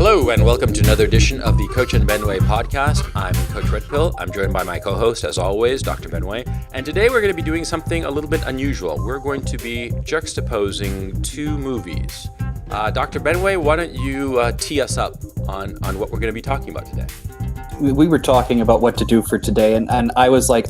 Hello and welcome to another edition of the Coach and Benway podcast. I'm Coach Redpill. I'm joined by my co-host, as always, Dr. Benway. And today we're going to be doing something a little bit unusual. We're going to be juxtaposing two movies. Dr. Benway, why don't you tee us up on what we're going to be talking about today? We were talking about what to do for today, and I was like,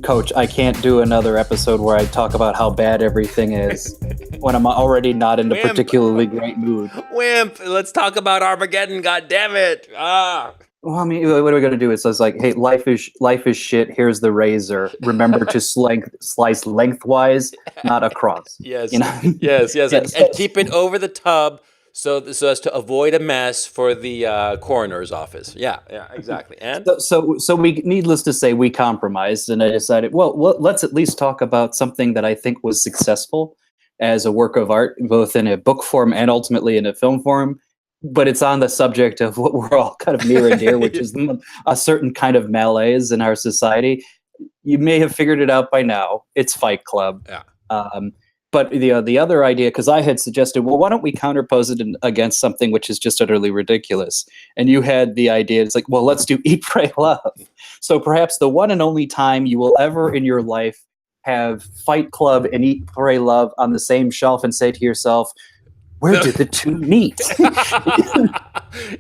Coach, I can't do another episode where I talk about how bad everything is when I'm already not in a particularly great mood. Wimp, let's talk about Armageddon, goddammit. Well, I mean, what are we going to do? It's like, hey, life is shit. Here's the razor. Remember to slice lengthwise, not across. Yes, you know? yes, and keep it over the tub. So as to avoid a mess for the coroner's office. Yeah, exactly. And so we, needless to say, we compromised, and I decided, well, let's at least talk about something that I think was successful as a work of art, both in a book form and ultimately in a film form. But it's on the subject of what we're all kind of near and dear, which is a certain kind of malaise in our society. You may have figured it out by now. It's Fight Club. Yeah. But the other idea, because I had suggested, well, why don't we counterpose it against something which is just utterly ridiculous? And you had the idea, it's like, well, let's do Eat, Pray, Love. So perhaps the one and only time you will ever in your life have Fight Club and Eat, Pray, Love on the same shelf and say to yourself, where did the two meet?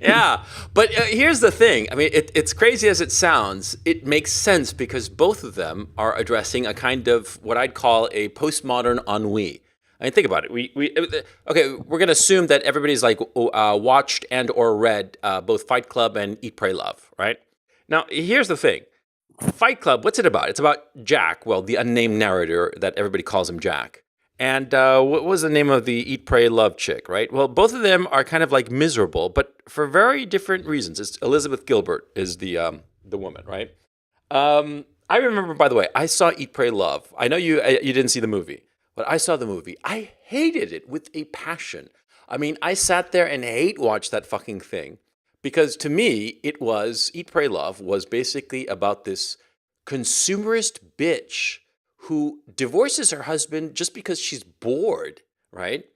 Yeah, but here's the thing. I mean, it's crazy as it sounds. It makes sense because both of them are addressing a kind of what I'd call a postmodern ennui. I mean, think about it. We're going to assume that everybody's like watched and or read both Fight Club and Eat, Pray, Love, right? Now, here's the thing. Fight Club, what's it about? It's about Jack, well, the unnamed narrator that everybody calls him Jack. And what was the name of the Eat, Pray, Love chick, right? Well, both of them are kind of like miserable, but for very different reasons. It's Elizabeth Gilbert is the woman, right? I remember, by the way, I saw Eat, Pray, Love. I know you didn't see the movie, but I saw the movie. I hated it with a passion. I mean, I sat there and hate-watched that fucking thing because to me, it was, Eat, Pray, Love was basically about this consumerist bitch who divorces her husband just because she's bored, right?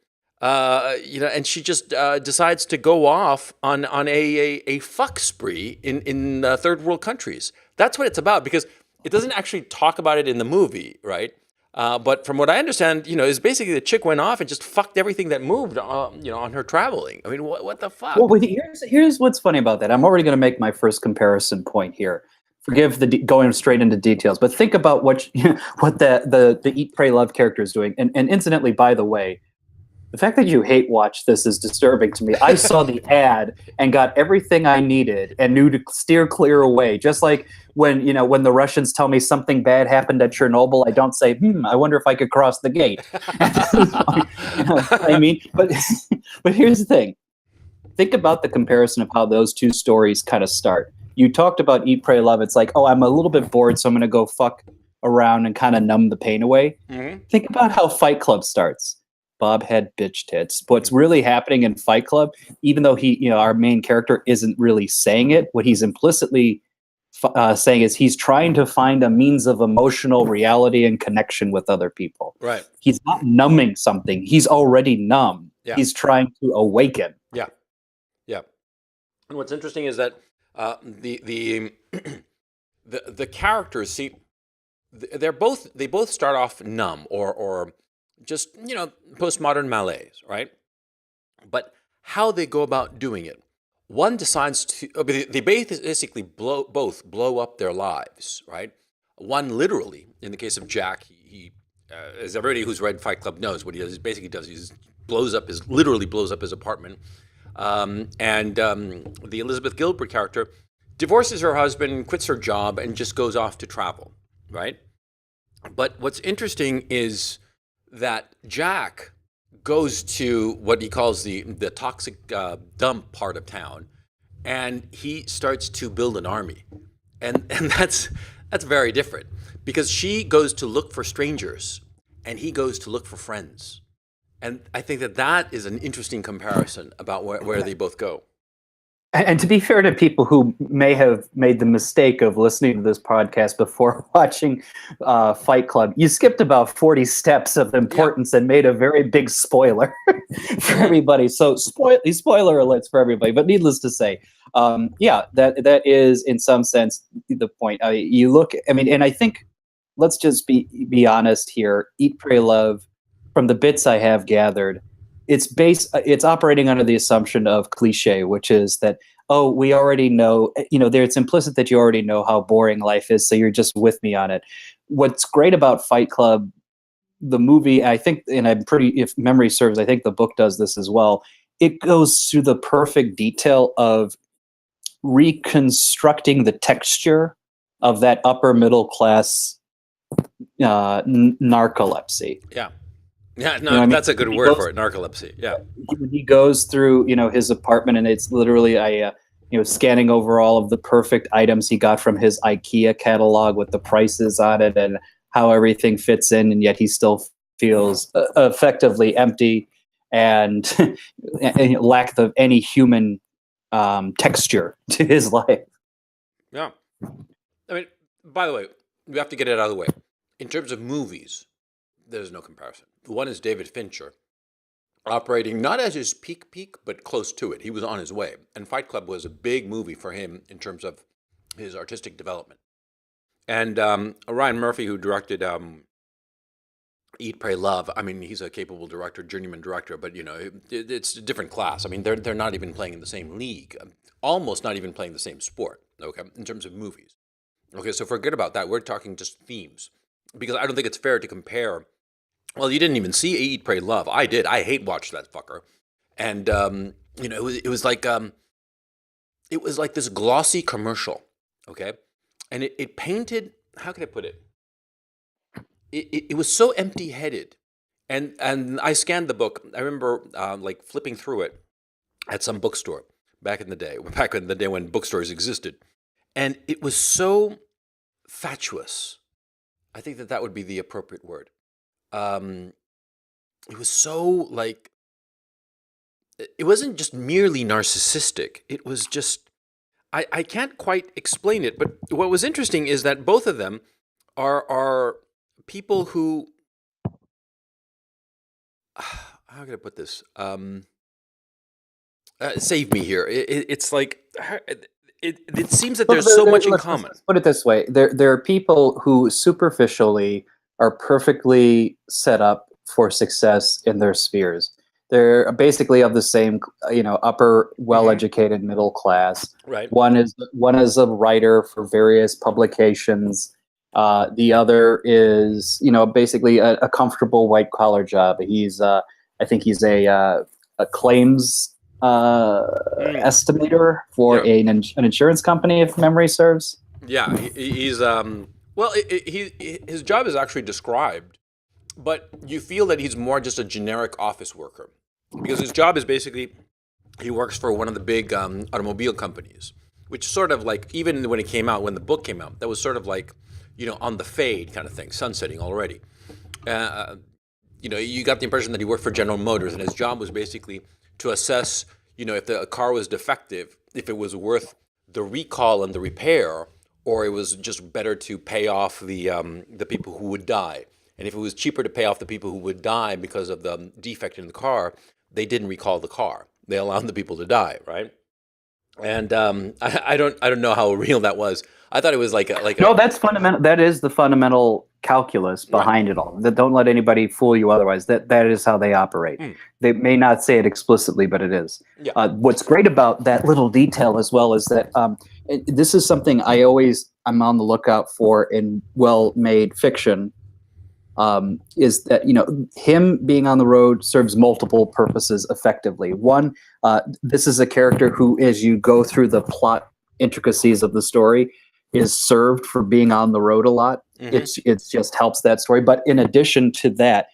And she just decides to go off on a fuck spree in third world countries. That's what it's about because it doesn't actually talk about it in the movie, right? But from what I understand, is basically the chick went off and just fucked everything that moved, on her traveling. I mean, what the fuck? Well, here's what's funny about that. I'm already going to make my first comparison point here. Forgive the going straight into details, but think about what the Eat, Pray, Love character is doing. And incidentally, by the way, the fact that you hate watch this is disturbing to me. I saw the ad and got everything I needed and knew to steer clear away. Just like when the Russians tell me something bad happened at Chernobyl, I don't say, I wonder if I could cross the gate. I mean, but here's the thing. Think about the comparison of how those two stories kind of start. You talked about Eat, Pray, Love. It's like, oh, I'm a little bit bored, so I'm going to go fuck around and kind of numb the pain away. Mm-hmm. Think about how Fight Club starts. Bob had bitch tits. What's really happening in Fight Club, even though our main character isn't really saying it, what he's implicitly saying is he's trying to find a means of emotional reality and connection with other people. Right. He's not numbing something. He's already numb. Yeah. He's trying to awaken. Yeah. Yeah. And what's interesting is that the characters, see, they both start off numb or just postmodern malaise, right? But how they go about doing it, one decides to they basically both blow up their lives, right? One literally, in the case of Jack, he as everybody who's read Fight Club knows what he does. He basically does. He literally blows up his apartment. The Elizabeth Gilbert character divorces her husband, quits her job, and just goes off to travel, right? But what's interesting is that Jack goes to what he calls the toxic dump part of town, and he starts to build an army. And that's very different because she goes to look for strangers, and he goes to look for friends. And I think that is an interesting comparison about where they both go. And to be fair to people who may have made the mistake of listening to this podcast before watching Fight Club, you skipped about 40 steps of importance and made a very big spoiler for everybody. So spoiler alerts for everybody. But needless to say, that is in some sense the point. You look, I mean, and I think let's just be honest here. Eat, Pray, Love, from the bits I have gathered, it's operating under the assumption of cliche, which is that, oh, we already know, it's implicit that you already know how boring life is, so you're just with me on it. What's great about Fight Club, the movie, I think, and if memory serves, I think the book does this as well. It goes through the perfect detail of reconstructing the texture of that upper middle class narcolepsy. Yeah. Yeah, no, that's a good word for it, narcolepsy. Yeah. He goes through, his apartment, and it's literally scanning over all of the perfect items he got from his IKEA catalog with the prices on it and how everything fits in, and yet he still feels effectively empty and, and lack of any human texture to his life. Yeah. I mean, by the way, we have to get it out of the way. In terms of movies, there's no comparison. One is David Fincher, operating not as his peak, but close to it. He was on his way. And Fight Club was a big movie for him in terms of his artistic development. And Ryan Murphy, who directed Eat, Pray, Love, I mean, he's a capable director, journeyman director, but, it's a different class. I mean, they're not even playing in the same league, almost not even playing the same sport, okay, in terms of movies. Okay, so forget about that. We're talking just themes. Because I don't think it's fair to compare. Well, you didn't even see Eat, Pray, Love. I did. I hate watch that fucker. And it was like this glossy commercial, okay? And it painted, how can I put it? It was so empty-headed. And I scanned the book. I remember flipping through it at some bookstore back in the day when bookstores existed. And it was so fatuous. I think that would be the appropriate word. It was so it wasn't just merely narcissistic. It was just, I can't quite explain it. But what was interesting is that both of them are people who, how can I put this? Save me here. It's like, it seems that there's so much in common. Let's put it this way. There are people who superficially are perfectly set up for success in their spheres. They're basically of the same, upper, well-educated middle class. Right. One is a writer for various publications. The other is, basically a comfortable white-collar job. I think he's a claims estimator for an insurance company, if memory serves. Yeah, he's his job is actually described, but you feel that he's more just a generic office worker, because his job is basically he works for one of the big automobile companies, which sort of even when the book came out, that was sort of on the fade kind of thing, sunsetting already. You got the impression that he worked for General Motors, and his job was basically to assess, if the car was defective, if it was worth the recall and the repair, or it was just better to pay off the people who would die. And if it was cheaper to pay off the people who would die because of the defect in the car, they didn't recall the car. They allowed the people to die, right? And I don't know how real that was. I thought it was no, that's fundamental. That is the fundamental calculus behind it all. That don't let anybody fool you otherwise. That is how they operate. They may not say it explicitly, but it is. Yeah. What's great about that little detail as well is that this is something I'm on the lookout for in well-made fiction. Is that him being on the road serves multiple purposes effectively. One, this is a character who, as you go through the plot intricacies of the story, is served for being on the road a lot. Mm-hmm. It just helps that story. But in addition to that,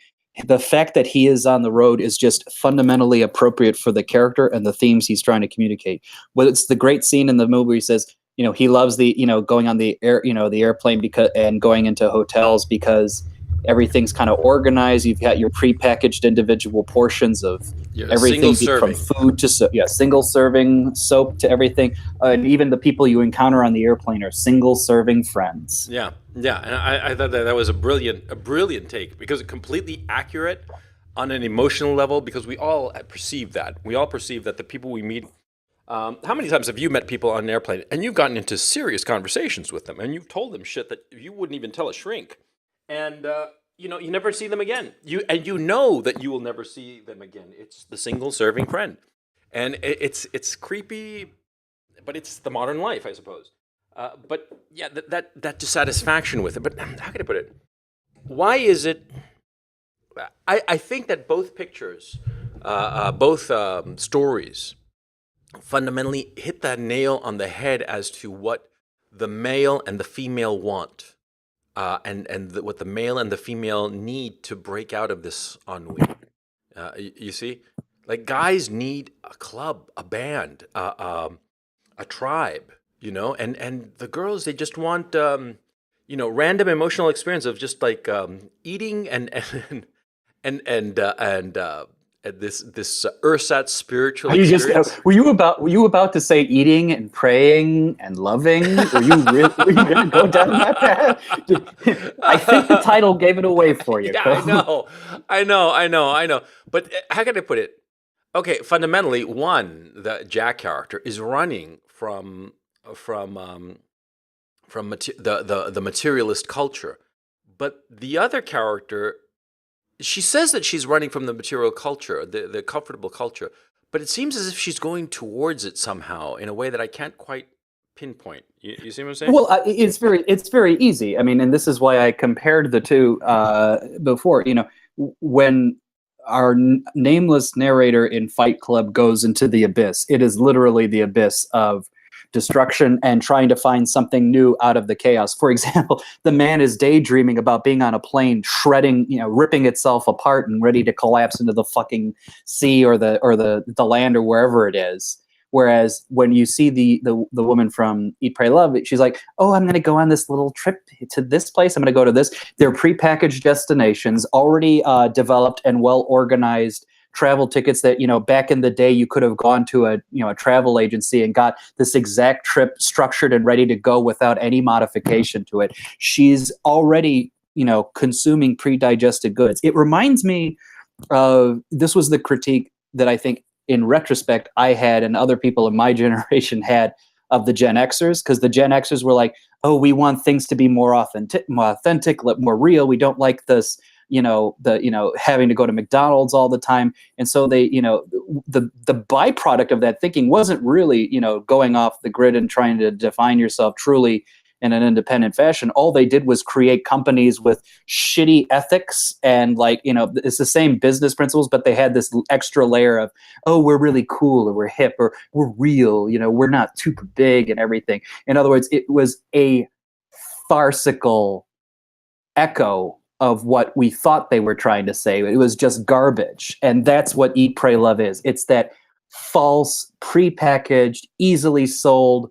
the fact that he is on the road is just fundamentally appropriate for the character and the themes he's trying to communicate. Well, it's the great scene in the movie where he says, he loves the, going on the air, the airplane and going into hotels because Everything's kind of organized. You've got your prepackaged individual portions of Single everything from serving. food to single serving soap to everything. And even the people you encounter on the airplane are single serving friends. Yeah, yeah, and I thought that was a brilliant take because it's completely accurate on an emotional level because we all perceive that. We all perceive that the people we meet. How many times have you met people on an airplane and you've gotten into serious conversations with them and you've told them shit that you wouldn't even tell a shrink, and you never see them again. You know that you will never see them again. It's the single serving friend, and it's creepy, but it's the modern life, I suppose. But yeah, that dissatisfaction with it. But how can I put it? Why is it? I think that both pictures, both stories, fundamentally hit that nail on the head as to what the male and the female want, what the male and the female need to break out of this ennui. You see, like guys need a club, a band, a tribe, and the girls, they just want random emotional experience of just like eating and this ersatz spiritual Are you just experience. were you about to say eating and praying and loving? Were you going to go down that path? I think the title gave it away for you. Yeah, I know. But how can I put it? Okay, fundamentally, the Jack character is running from the materialist culture, but the other character, she says that she's running from the material culture, the comfortable culture, but it seems as if she's going towards it somehow in a way that I can't quite pinpoint. You see what I'm saying? Well, it's very easy. I mean, and this is why I compared the two before. When our nameless narrator in Fight Club goes into the abyss, it is literally the abyss of destruction and trying to find something new out of the chaos. For example, the man is daydreaming about being on a plane, shredding, ripping itself apart and ready to collapse into the fucking sea or the land or wherever it is. Whereas when you see the woman from Eat, Pray, Love, she's like, oh, I'm going to go on this little trip to this place. I'm going to go to this. They're prepackaged destinations, already developed and well organized travel tickets that, back in the day you could have gone to a travel agency and got this exact trip structured and ready to go without any modification to it. She's already, consuming pre-digested goods. It reminds me of, this was the critique that I think in retrospect I had and other people in my generation had of the Gen Xers, because the Gen Xers were like, oh, we want things to be more authentic, more real. We don't like this, having to go to McDonald's all the time. And so they, the byproduct of that thinking wasn't really, going off the grid and trying to define yourself truly in an independent fashion. All they did was create companies with shitty ethics and it's the same business principles, but they had this extra layer of, oh, we're really cool, or we're hip, or we're real, we're not too big and everything. In other words, it was a farcical echo of what we thought they were trying to say. It was just garbage. And that's what Eat, Pray, Love is. It's that false, prepackaged, easily sold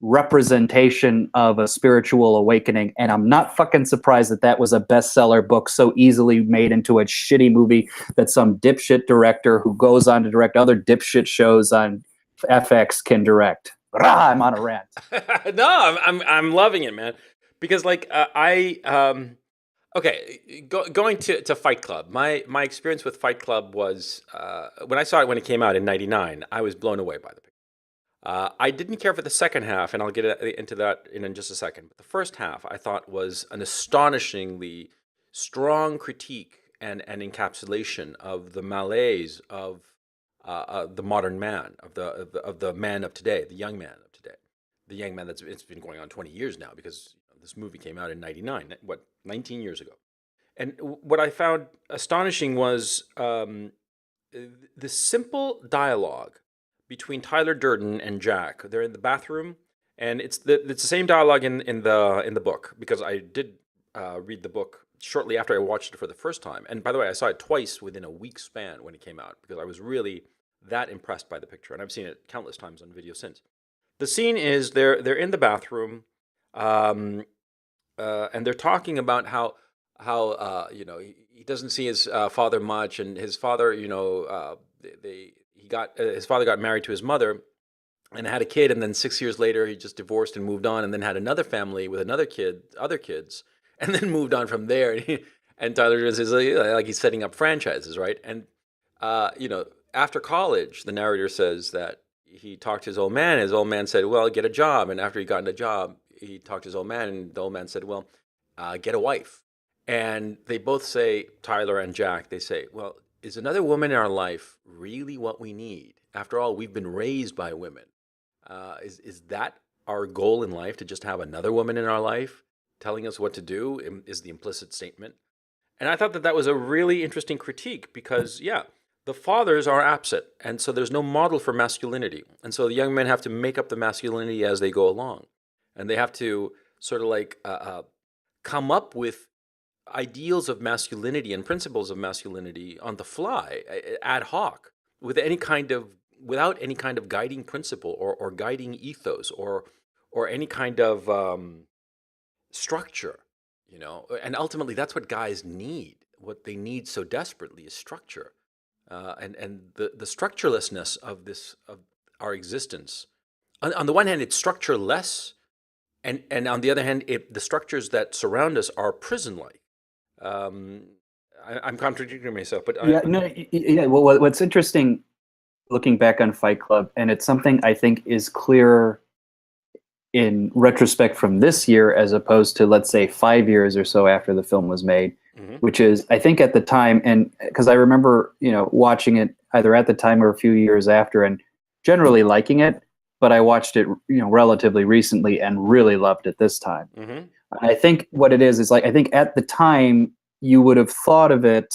representation of a spiritual awakening. And I'm not fucking surprised that that was a bestseller book so easily made into a shitty movie that some dipshit director who goes on to direct other dipshit shows on FX can direct. Rah, I'm on a rant. No, I'm loving it, man. Because going to Fight Club. My experience with Fight Club was when I saw it when it came out in '99. I was blown away by the picture. I didn't care for the second half, and I'll get into that in just a second. But the first half, I thought, was an astonishingly strong critique and encapsulation of the malaise of the modern man, of the man of today, the young man of today, the young man it's been going on 20 years now, because this movie came out in '99, 19 years ago. And what I found astonishing was the simple dialogue between Tyler Durden and Jack. They're in the bathroom, and it's the same dialogue in the book, because I did read the book shortly after I watched it for the first time. And by the way, I saw it twice within a week span when it came out, because I was really that impressed by the picture, and I've seen it countless times on video since. The scene is they're in the bathroom, and they're talking about how he doesn't see his father much, and his father, his father got married to his mother and had a kid, and then 6 years later he just divorced and moved on, and then had another family with other kids, and then moved on from there. And Tyler Jones is like he's setting up franchises, right? And after college, the narrator says that he talked to his old man. His old man said, "Well, get a job." And after he got a job, he talked to his old man, and the old man said, "Well, get a wife." And they both say, Tyler and Jack, they say, "Well, is another woman in our life really what we need? After all, we've been raised by women. Is that our goal in life, to just have another woman in our life telling us what to do?" Is the implicit statement. And I thought that that was a really interesting critique because, yeah, the fathers are absent. And so there's no model for masculinity. And so the young men have to make up the masculinity as they go along. And they have to sort of like come up with ideals of masculinity and principles of masculinity on the fly, ad hoc, without any kind of guiding principle or guiding ethos or any kind of structure. And ultimately that's what guys need. What they need so desperately is structure, and the structurelessness of our existence. On the one hand, it's structureless, and on the other hand, the structures that surround us are prison-like. I'm contradicting myself, but yeah. Well, what's interesting, looking back on Fight Club, and it's something I think is clearer in retrospect from this year as opposed to, let's say, 5 years or so after the film was made, which is, I think at the time, and because I remember, watching it either at the time or a few years after and generally liking it, but I watched it, relatively recently and really loved it this time. And I think what it is like, I think at the time you would have thought of it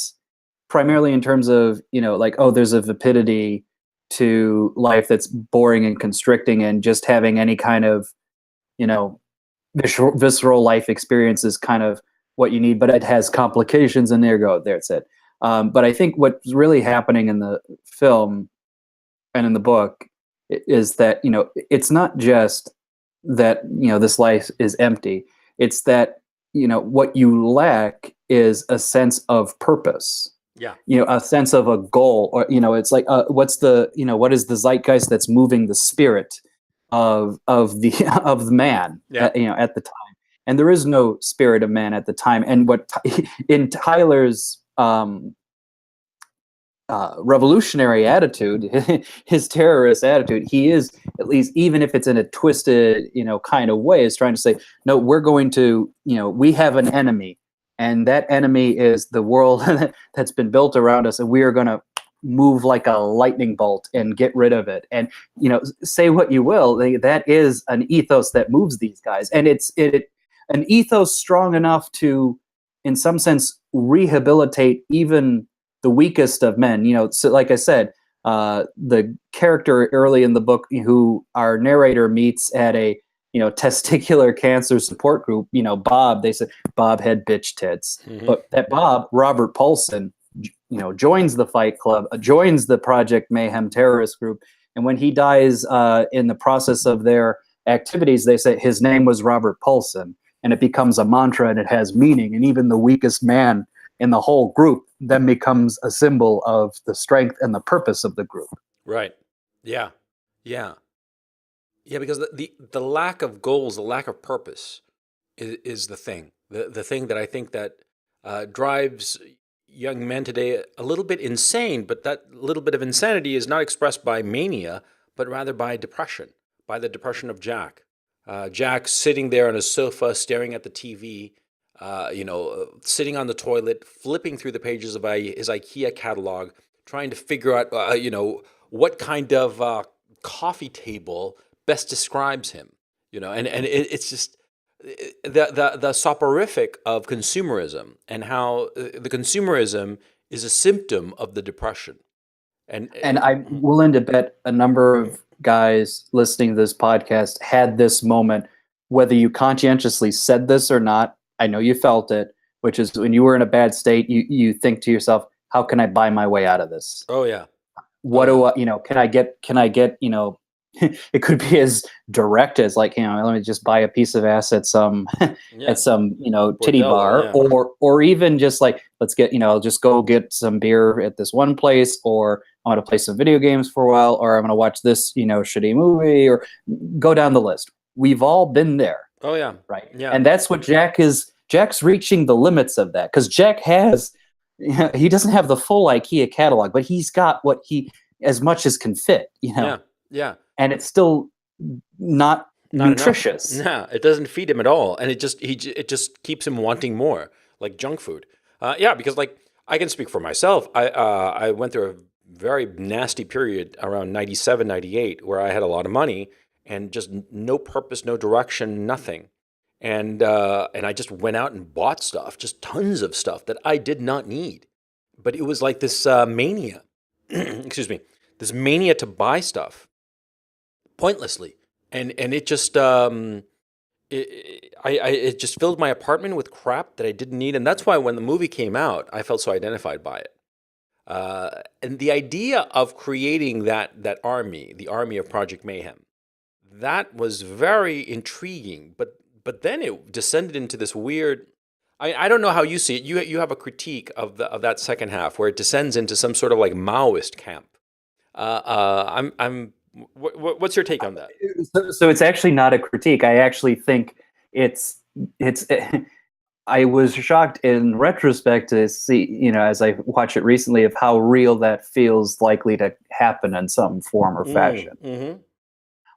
primarily in terms of, like, oh, there's a vapidity to life that's boring and constricting, and just having any kind of visceral life experience is kind of what you need, but it has complications, and there's it. But I think what's really happening in the film and in the book is that, it's not just that, this life is empty. It's that, what you lack is a sense of purpose. Yeah. A sense of a goal, or, it's like, what is the zeitgeist that's moving the spirit of the man, Yeah. at the time. And there is no spirit of man at the time. And what in Tyler's revolutionary attitude, his terrorist attitude, he is, at least, even if it's in a twisted, kind of way, is trying to say, no, we're going to, we have an enemy, and that enemy is the world that's been built around us, and we are going to move like a lightning bolt and get rid of it. And say what you will, that is an ethos that moves these guys, and it's an ethos strong enough to, in some sense, rehabilitate even the weakest of men. So like I said, the character early in the book who our narrator meets at a testicular cancer support group, Bob, they said Bob had bitch tits, but that Bob, Robert Paulson, joins the Fight Club, joins the Project Mayhem terrorist group, and when he dies in the process of their activities, they say his name was Robert Paulson, and it becomes a mantra, and it has meaning, and even the weakest man in the whole group then becomes a symbol of the strength and the purpose of the group. Right. Yeah. Yeah. Yeah, because the lack of goals, the lack of purpose is the thing. The thing that I think that drives young men today a little bit insane, but that little bit of insanity is not expressed by mania, but rather by depression, by the depression of Jack. Jack sitting there on his sofa, staring at the TV, sitting on the toilet, flipping through the pages of his IKEA catalog, trying to figure out, what kind of coffee table best describes him, and it's just the soporific of consumerism, and how the consumerism is a symptom of the depression. And I'm willing to bet a number of guys listening to this podcast had this moment, whether you conscientiously said this or not. I know you felt it, which is when you were in a bad state, you think to yourself, how can I buy my way out of this? Oh yeah. What do I, can I get, it could be as direct as like, let me just buy a piece of ass at some Yeah. at some titty Bordello, bar, yeah. or even just like, let's get just go get some beer at this one place, or I want to play some video games for a while, or I'm going to watch this shitty movie, or go down the list. We've all been there, Oh yeah. right? Yeah. And that's what Jack's reaching the limits of that, because Jack has he doesn't have the full IKEA catalog, but he's got what he as much as can fit, Yeah. Yeah. and it's still not Not enough. nutritious. Nah, it doesn't feed him at all, and it just keeps him wanting more, like junk food. Yeah, because like I can speak for myself. I went through a very nasty period around 97, 98, where I had a lot of money and just no purpose, no direction, nothing. And I just went out and bought stuff, just tons of stuff that I did not need. But it was like this mania, excuse me, this mania to buy stuff pointlessly, and it just it just filled my apartment with crap that I didn't need, and that's why when the movie came out, I felt so identified by it. And the idea of creating that army, the army of Project Mayhem, that was very intriguing. But then it descended into this weird. I don't know how you see it. You have a critique of that second half where it descends into some sort of like Maoist camp. What's your take on that? So it's actually not a critique. I actually think it's I was shocked in retrospect to see, as I watch it recently, of how real that feels likely to happen in some form or fashion. Mm-hmm.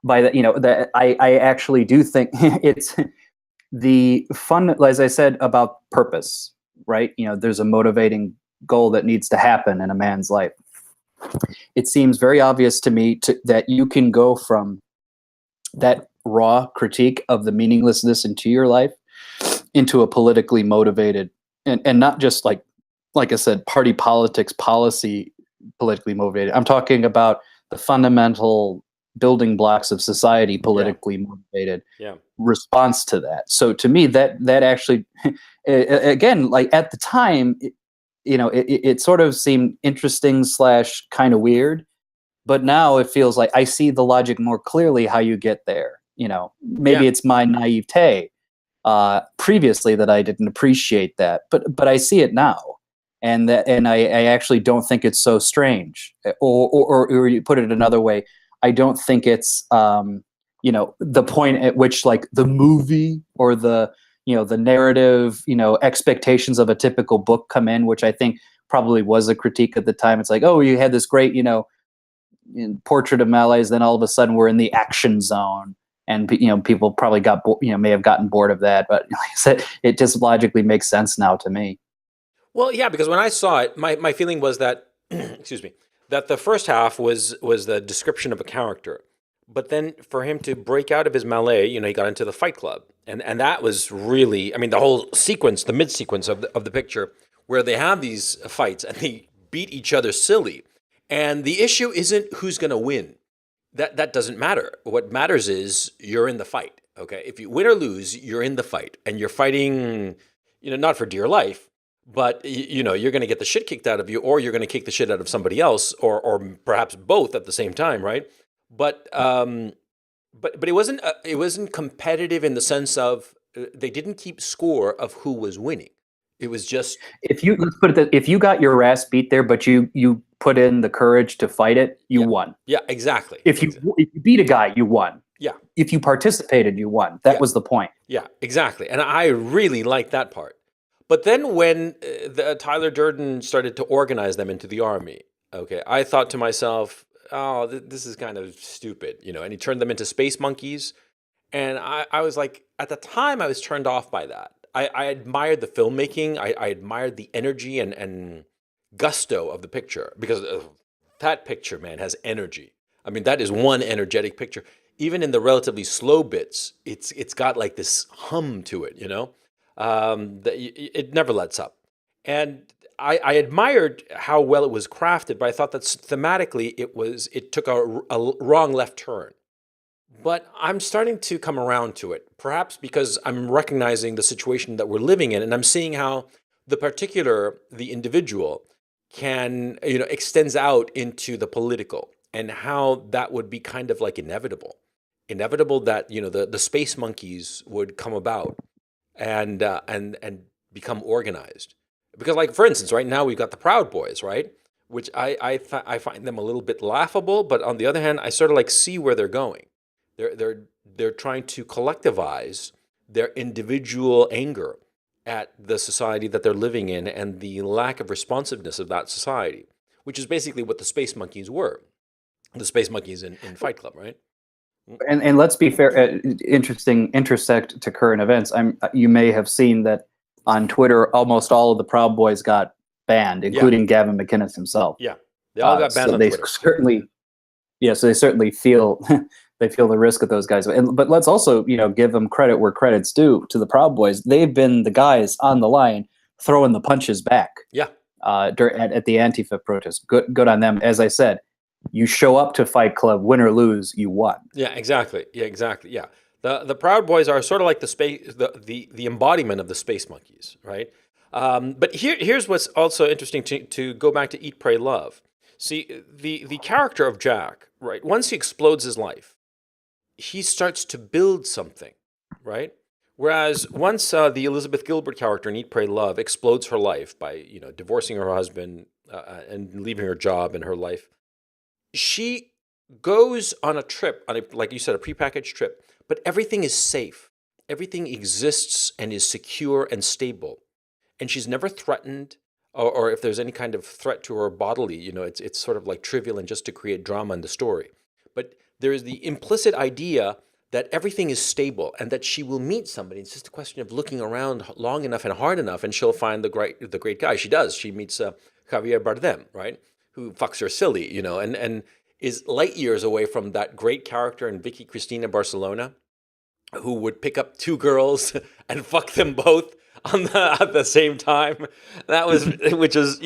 By that, that I actually do think it's the fun, as I said, about purpose, right? There's a motivating goal that needs to happen in a man's life. It seems very obvious to me that you can go from that raw critique of the meaninglessness into your life into a politically motivated, and not just like I said, party politics, policy politically motivated. I'm talking about the fundamental building blocks of society politically motivated response to that. So to me, that actually, again, like at the time, it sort of seemed interesting / kind of weird, but now it feels like I see the logic more clearly how you get there. Maybe it's my naivete previously that I didn't appreciate that, but I see it now, and I actually don't think it's so strange. Or you put it another way, I don't think it's the point at which like the movie or the the narrative expectations of a typical book come in, which I think probably was a critique at the time. It's like, oh, you had this great portrait of malaise, then all of a sudden we're in the action zone, and people probably may have gotten bored of that, but like I said, it just logically makes sense now to me. Well, yeah, because when I saw it, my feeling was that excuse me, that the first half was the description of a character, but then for him to break out of his malaise, he got into the Fight Club, and that was really, I mean, the whole sequence, the mid sequence of the picture, where they have these fights and they beat each other silly, and the issue isn't who's going to win. That doesn't matter. What matters is you're in the fight. Okay, if you win or lose, you're in the fight, and you're fighting, not for dear life, but you're going to get the shit kicked out of you, or you're going to kick the shit out of somebody else, or perhaps both at the same time, right? But it wasn't competitive in the sense of they didn't keep score of who was winning. It was just, let's put it that, if you got your ass beat there, but you put in the courage to fight it, you won. Yeah, exactly. If you beat a guy, you won. Yeah. If you participated, you won. That was the point. Yeah, exactly. And I really liked that part. But then when Tyler Durden started to organize them into the army, okay, I thought to myself, oh, this is kind of stupid, and he turned them into space monkeys. And I was like, at the time, I was turned off by that. I admired the filmmaking. I admired the energy and gusto of the picture, because that picture, man, has energy. I mean, that is one energetic picture. Even in the relatively slow bits, it's got like this hum to it, that it never lets up. And I admired how well it was crafted, but I thought that thematically it took a wrong left turn. But I'm starting to come around to it, perhaps because I'm recognizing the situation that we're living in, and I'm seeing how the individual can, extends out into the political. and how that would be kind of like inevitable that the space monkeys would come about and become organized. Because, like, for instance, right now we've got the Proud Boys, right? Which I find them a little bit laughable, but on the other hand, I sort of like see where they're going. They're trying to collectivize their individual anger at the society that they're living in and the lack of responsiveness of that society, which is basically what the space monkeys were. The space monkeys in Fight Club, right? And let's be fair, interesting intersect to current events. You may have seen that on Twitter, almost all of the Proud Boys got banned, including Gavin McInnes himself. Yeah, they all got banned so on they Twitter. So they certainly feel they feel the risk of those guys. But let's also give them credit where credit's due to the Proud Boys. They've been the guys on the line throwing the punches back. Yeah. At the Antifa protest. Good on them. As I said, you show up to Fight Club, win or lose, you won. Yeah, exactly. Yeah. The Proud Boys are sort of like the embodiment of the space monkeys, right? But here's what's also interesting to go back to Eat, Pray, Love. See, the character of Jack, right? Once he explodes his life, he starts to build something, right? Whereas once the Elizabeth Gilbert character in Eat, Pray, Love explodes her life by divorcing her husband and leaving her job and her life, she goes on a trip, like you said, a prepackaged trip, but everything is safe. Everything exists and is secure and stable. And she's never threatened, or if there's any kind of threat to her bodily, it's sort of like trivial and just to create drama in the story. But there is the implicit idea that everything is stable and that she will meet somebody. It's just a question of looking around long enough and hard enough, and she'll find the great guy. She does. She meets Javier Bardem, right? Who fucks her silly, and is light years away from that great character in Vicky Cristina Barcelona, who would pick up two girls and fuck them both at the same time. Which is.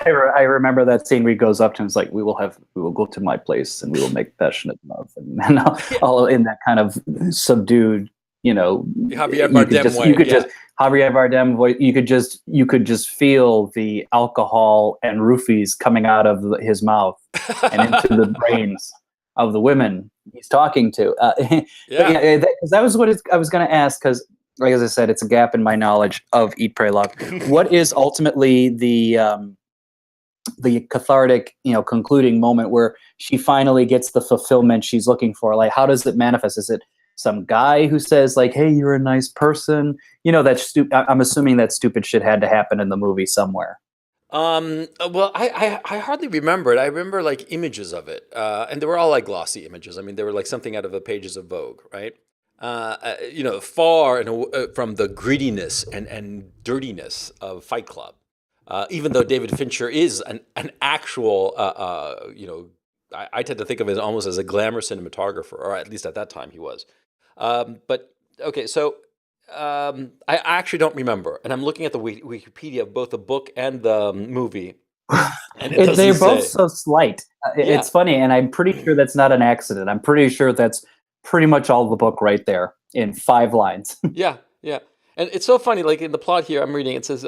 I remember that scene where he goes up to him and is like, we will go to my place and we will make passionate love, and all in that kind of subdued, Javier Bardem way. You could just Javier Bardem voice. You could just feel the alcohol and roofies coming out of his mouth and into the brains of the women he's talking to. Because that was what I was going to ask. Because, like as I said, it's a gap in my knowledge of Eat, Pray, Love. What is ultimately the cathartic, concluding moment where she finally gets the fulfillment she's looking for? Like, how does it manifest? Is it some guy who says, like, hey, you're a nice person? I'm assuming that stupid shit had to happen in the movie somewhere. Well, I hardly remember it. I remember like images of it, and they were all like glossy images. I mean, they were like something out of the pages of Vogue, right? Far from the grittiness and dirtiness of Fight Club. Even though David Fincher is an actual, I tend to think of it almost as a glamour cinematographer, or at least at that time he was. But okay, so I actually don't remember, and I'm looking at the Wikipedia of both the book and the movie. And they're both so slight. It's funny, and I'm pretty sure that's not an accident. I'm pretty sure that's pretty much all the book right there in 5 lines. Yeah. And it's so funny, like in the plot here, I'm reading, it says,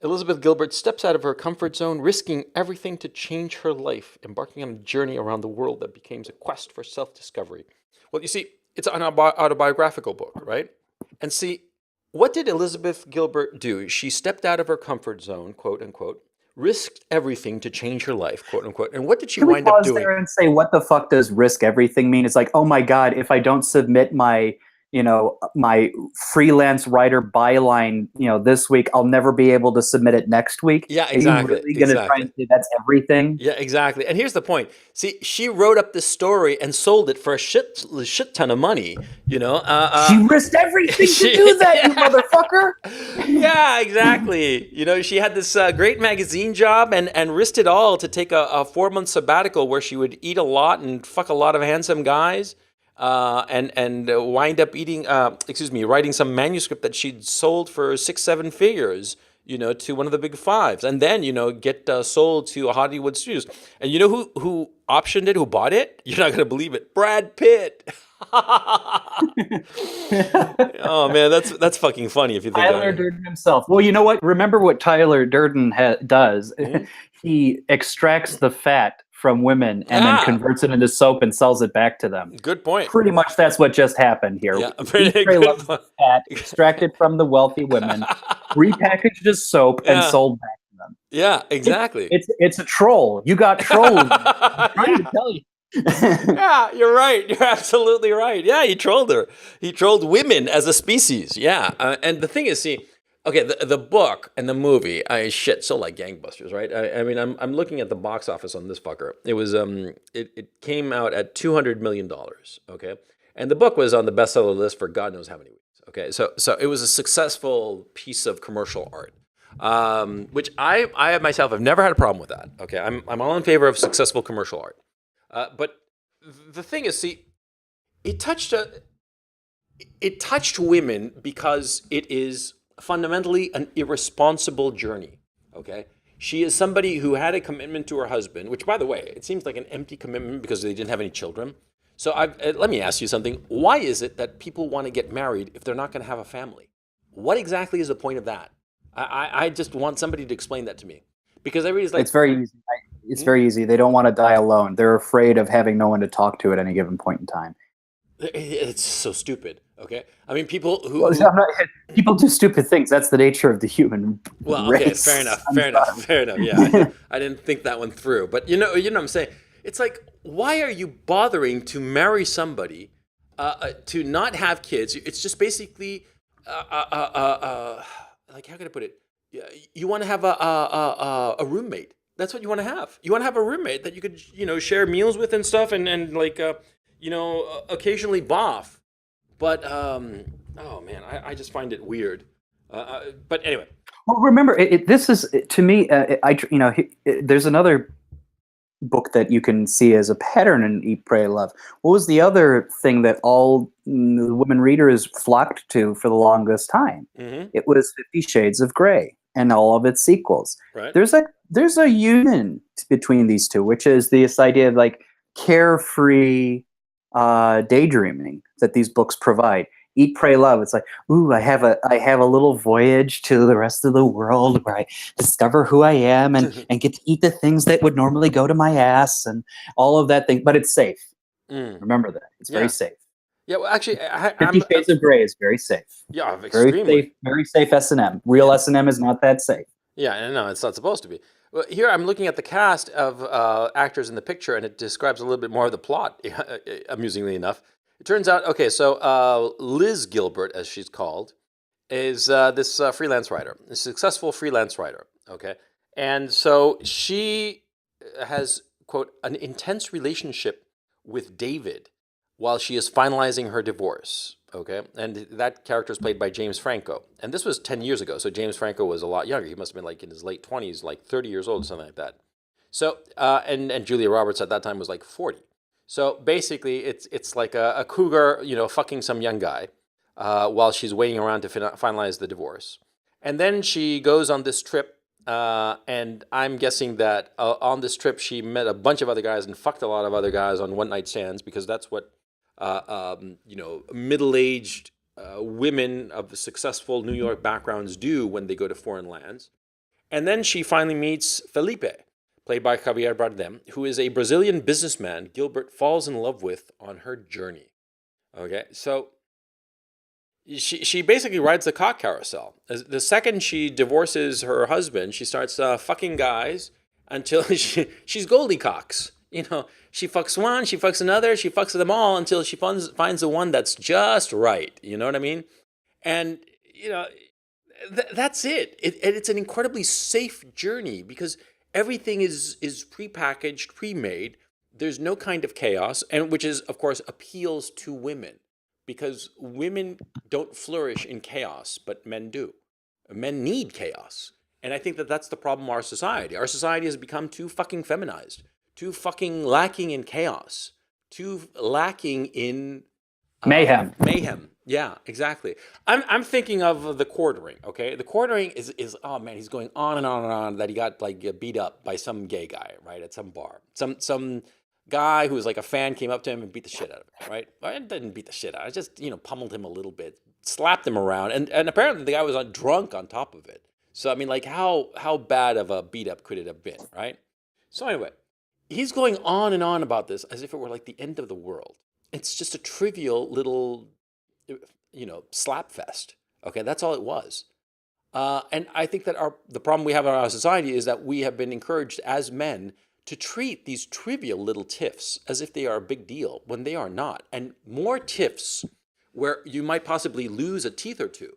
Elizabeth Gilbert steps out of her comfort zone, risking everything to change her life, embarking on a journey around the world that became a quest for self-discovery. Well, you see, it's an autobiographical book, right? And see, what did Elizabeth Gilbert do? She stepped out of her comfort zone, quote unquote, risked everything to change her life, quote unquote. And what did she wind up doing? There and say, what the fuck does risk everything mean? It's like, oh my God, if I don't submit my freelance writer byline, this week, I'll never be able to submit it next week. Yeah, exactly. Are you really going to try and say that's everything? Yeah, exactly. And here's the point. See, she wrote up this story and sold it for a shit ton of money. She risked everything to do that, you motherfucker. Yeah, exactly. She had this great magazine job and risked it all to take a 4-month sabbatical where she would eat a lot and fuck a lot of handsome guys. And wind up writing some manuscript that she'd sold for 6-7 figures, to one of the big fives, and then get sold to Hollywood studios. And who optioned it? Who bought it? You're not gonna believe it. Brad Pitt. Oh man, that's fucking funny if you think Tyler Durden himself. Well, you know what? Remember what Tyler Durden does? Mm-hmm. He extracts the fat from women and then Ah, converts it into soap and sells it back to them. good point. Pretty much that's what just happened here. Yeah, Eat, pretty Pray, good Love is point. the cat extracted from the wealthy women, repackaged as soap, and Yeah, sold back to them. yeah, exactly. It's a troll. You got trolled. I'm trying to Yeah, tell you. yeah, you're right. You're absolutely right. Yeah, he trolled her. He trolled women as a species. Yeah, and the thing is, see, okay, the book and the movie, shit, so like gangbusters, right? I mean, I'm looking at the box office on this fucker. It was it came out at $200 million. Okay, and the book was on the bestseller list for God knows how many weeks. Okay, so it was a successful piece of commercial art. Which I myself have never had a problem with that. Okay, I'm all in favor of successful commercial art. But the thing is, see, it touched it touched women because it is fundamentally an irresponsible journey. Okay, she is somebody who had a commitment to her husband, which, by the way, it seems like an empty commitment because they didn't have any children. So let me ask you something. Why is it that people want to get married if they're not going to have a family? What exactly is the point of that? I just want somebody to explain that to me because everybody's like, It's very easy. It's very easy. They don't want to die alone. They're afraid of having no one to talk to at any given point in time. it's so stupid. Okay, I mean, people Well, who I'm not, people do stupid things. That's the nature of the human well, okay, race. fair enough, I'm fair enough, sorry. fair enough. Yeah, I didn't think that one through, but you know what I'm saying. It's like, why are you bothering to marry somebody, to not have kids? It's just basically, like, how can I put it? Yeah, you want to have a roommate. That's what you want to have. You want to have a roommate that you could, share meals with and stuff, and like, occasionally boff. But oh man, I just find it weird. But anyway, Well, remember, this is to me. There's another book that you can see as a pattern in Eat, Pray, Love. What was the other thing that all women readers flocked to for the longest time? hmm It was 50 Shades of Grey and all of its sequels. right? There's a union between these two, which is this idea of like carefree daydreaming that these books provide. Eat, Pray, Love. It's like, ooh, I have a little voyage to the rest of the world where I discover who I am and get to eat the things that would normally go to my ass and all of that thing. But it's safe. Mm. Remember that. It's very Yeah, safe. yeah. Well, actually, 50 I'm Shades of Grey is very safe. yeah, Very extremely. safe. Very safe S&M. Real Yeah, S&M is not that safe. yeah. And no, it's not supposed to be. Well, here I'm looking at the cast of actors in the picture, and it describes a little bit more of the plot. Amusingly enough, it turns out, okay, so Liz Gilbert, as she's called, is this freelance writer, a successful freelance writer. Okay, and so she has, quote, an intense relationship with David while she is finalizing her divorce. Okay, and that character is played by James Franco, and this was 10 years ago. So James Franco was a lot younger. He must have been like in his late 20s, like 30 years old, or something like that. So and Julia Roberts at that time was like 40. So basically, it's like a cougar, fucking some young guy, while she's waiting around to finalize the divorce. And then she goes on this trip, and I'm guessing that on this trip she met a bunch of other guys and fucked a lot of other guys on one night stands because that's what middle-aged women of successful New York backgrounds do when they go to foreign lands. And then she finally meets Felipe, played by Javier Bardem, who is a Brazilian businessman Gilbert falls in love with on her journey. Okay, so she basically rides the cock carousel. The second she divorces her husband, she starts fucking guys until she's Goldie Cox. She fucks one, she fucks another, she fucks them all until she finds the one that's just right. You know what I mean? And that's it. It's an incredibly safe journey because everything is prepackaged, pre-made. There's no kind of chaos, and which is, of course, appeals to women because women don't flourish in chaos, but men do. Men need chaos, and I think that that's the problem of our society. Our society has become too fucking feminized, too fucking lacking in chaos, too lacking in Mayhem. mayhem. Yeah, exactly. I'm thinking of the quartering. Okay, the quartering is oh man, he's going on and on and on that he got like beat up by some gay guy, right, at some bar. Some guy who was like a fan came up to him and beat the shit out of him, right? I didn't beat the shit out. I just pummeled him a little bit, slapped him around, and apparently the guy was drunk on top of it. So I mean, like how bad of a beat up could it have been, right? So anyway, he's going on and on about this as if it were like the end of the world. It's just a trivial little, slap fest. Okay, that's all it was. And I think that the problem we have in our society is that we have been encouraged as men to treat these trivial little tiffs as if they are a big deal when they are not. And more tiffs where you might possibly lose a teeth or two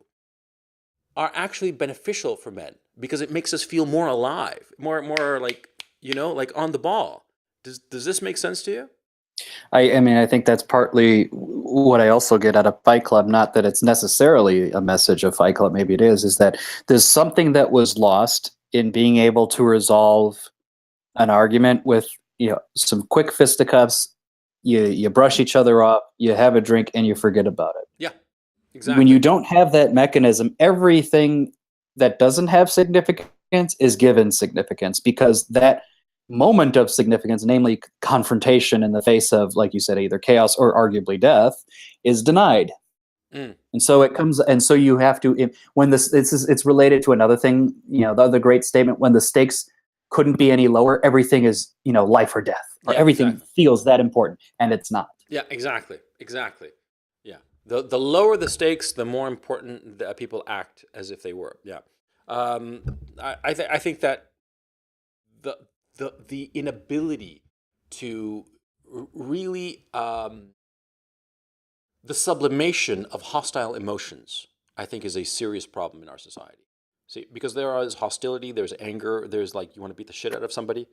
are actually beneficial for men because it makes us feel more alive, more like, like on the ball. Does this make sense to you? I mean, I think that's partly what I also get out of Fight Club. Not that it's necessarily a message of Fight Club, maybe it is that there's something that was lost in being able to resolve an argument with, some quick fisticuffs. You brush each other off, you have a drink, and you forget about it. Yeah, exactly. When you don't have that mechanism, everything that doesn't have significance is given significance, because that moment of significance, namely confrontation in the face of, like you said, either chaos or arguably death, is denied. And so it comes, and so you have to, when it's related to another thing, the other great statement, when the stakes couldn't be any lower, everything is, life or death, or everything feels that important, and it's not. Yeah, exactly. Yeah. The lower the stakes, the more important that people act as if they were. Yeah. I think that the inability to really the sublimation of hostile emotions, I think, is a serious problem in our society. See, because there is hostility, there's anger, there's like you want to beat the shit out of somebody,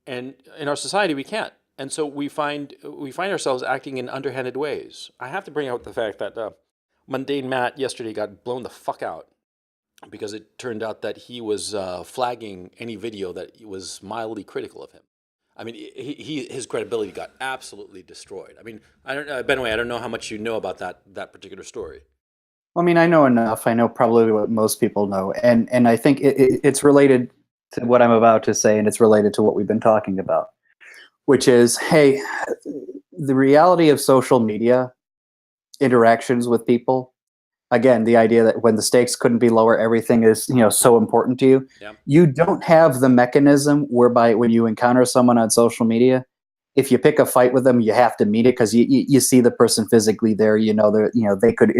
and in our society we can't, and so we find ourselves acting in underhanded ways. I have to bring out the fact that Mundane Matt yesterday got blown the fuck out because it turned out that he was flagging any video that was mildly critical of him. I mean, his credibility got absolutely destroyed. I mean, Benway, I don't know how much you know about that particular story. I mean, I know enough. I know probably what most people know, and I think it's related to what I'm about to say, and it's related to what we've been talking about, which is, hey, the reality of social media interactions with people. Again, the idea that when the stakes couldn't be lower, everything is, so important to you. Yeah. You don't have the mechanism whereby when you encounter someone on social media, if you pick a fight with them, you have to meet it because you see the person physically there. They could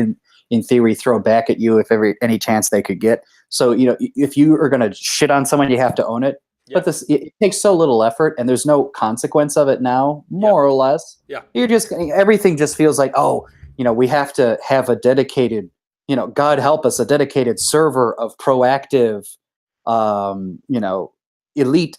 in theory throw back at you if any chance they could get. So if you are going to shit on someone, you have to own it. Yeah. But it takes so little effort, and there's no consequence of it now, more or less. Yeah. Everything just feels like, we have to have a dedicated, God help us, a dedicated server of proactive, elite,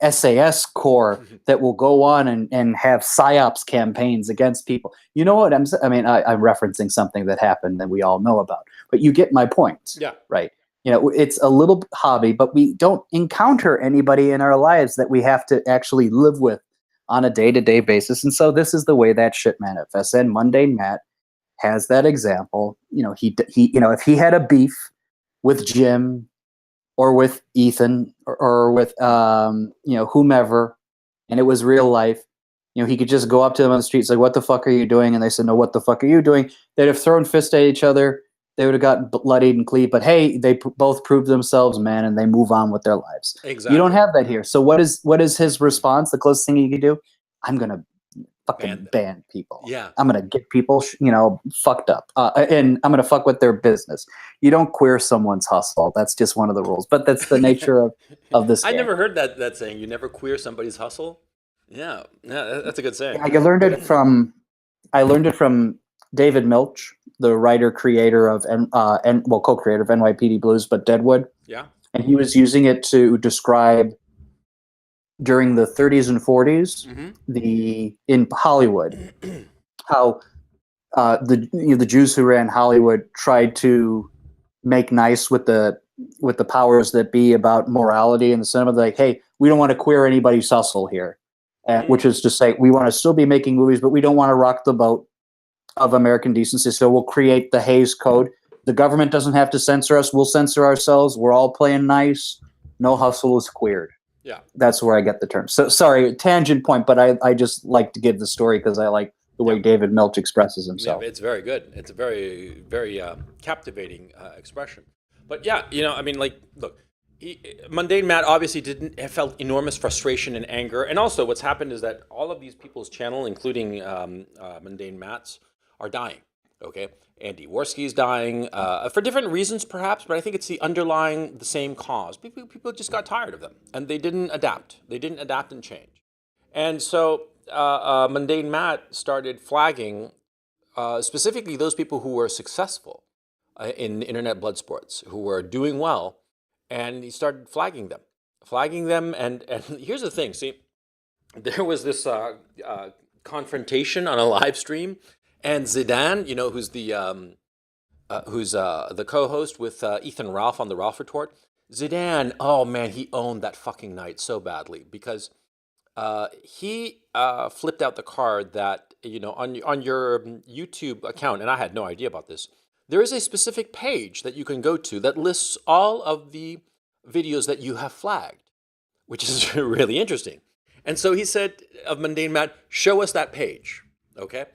SAS corps that will go on and have psyops campaigns against people. You know what I'm referencing something that happened that we all know about, but you get my point. Yeah. Right. It's a little hobby, but we don't encounter anybody in our lives that we have to actually live with on a day-to-day basis. And so this is the way that shit manifests. And Mundane Matt has that example. He if he had a beef with Jim or with Ethan or with whomever, and it was real life, he could just go up to them on the street, say, "What the fuck are you doing?" And they said, "No, what the fuck are you doing?" They'd have thrown fists at each other. They would have gotten bloodied and cleaved. But hey, they both proved themselves, man, and they move on with their lives. Exactly. You don't have that here. So what is his response? The closest thing he could do? I'm gonna fucking ban people. Yeah. I'm gonna get people, fucked up, and I'm gonna fuck with their business. You don't queer someone's hustle. That's just one of the rules. But that's the nature of this. I never heard that saying. You never queer somebody's hustle. Yeah, that's a good saying. I learned it from David Milch, the writer creator of co-creator of NYPD Blues, but Deadwood. Yeah. And he was using it to describe during the 30s and 40s, in Hollywood, how the Jews who ran Hollywood tried to make nice with the powers that be about morality in the cinema. They're like, hey, we don't want to queer anybody's hustle here, which is to say, we want to still be making movies, but we don't want to rock the boat of American decency. So we'll create the Hays Code. The government doesn't have to censor us. We'll censor ourselves. We're all playing nice. No hustle is queered. Yeah, that's where I get the term. So sorry, tangent point, but I just like to give the story because I like the way David Milch expresses himself. Yeah, it's very good. It's a very, very captivating expression. But yeah, look, Mundane Matt obviously didn't felt enormous frustration and anger, and also what's happened is that all of these people's channel, including Mundane Matt's, are dying. Okay, Andy Worski's dying for different reasons, perhaps, but I think it's the same cause. People just got tired of them, and they didn't adapt. They didn't adapt and change, and so Mundane Matt started flagging specifically those people who were successful in internet blood sports, who were doing well, and he started flagging them. And here's the thing: see, there was this confrontation on a live stream, and Zidane, who's the co-host with Ethan Ralph on the Ralph Report. Zidane, oh man, he owned that fucking night so badly because he flipped out the card that on your YouTube account, and I had no idea about this. There is a specific page that you can go to that lists all of the videos that you have flagged, which is really interesting. And so he said of Mundane Matt, show us that page, okay?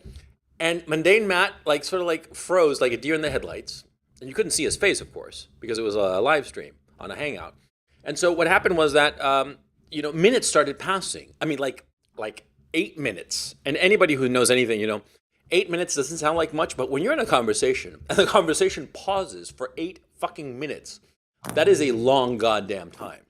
And Mundane Matt sort of froze like a deer in the headlights, and you couldn't see his face, of course, because it was a live stream on a Hangout. And so what happened was that minutes started passing. I mean, like 8 minutes. And anybody who knows anything, 8 minutes doesn't sound like much, but when you're in a conversation and the conversation pauses for 8 fucking minutes, that is a long goddamn time.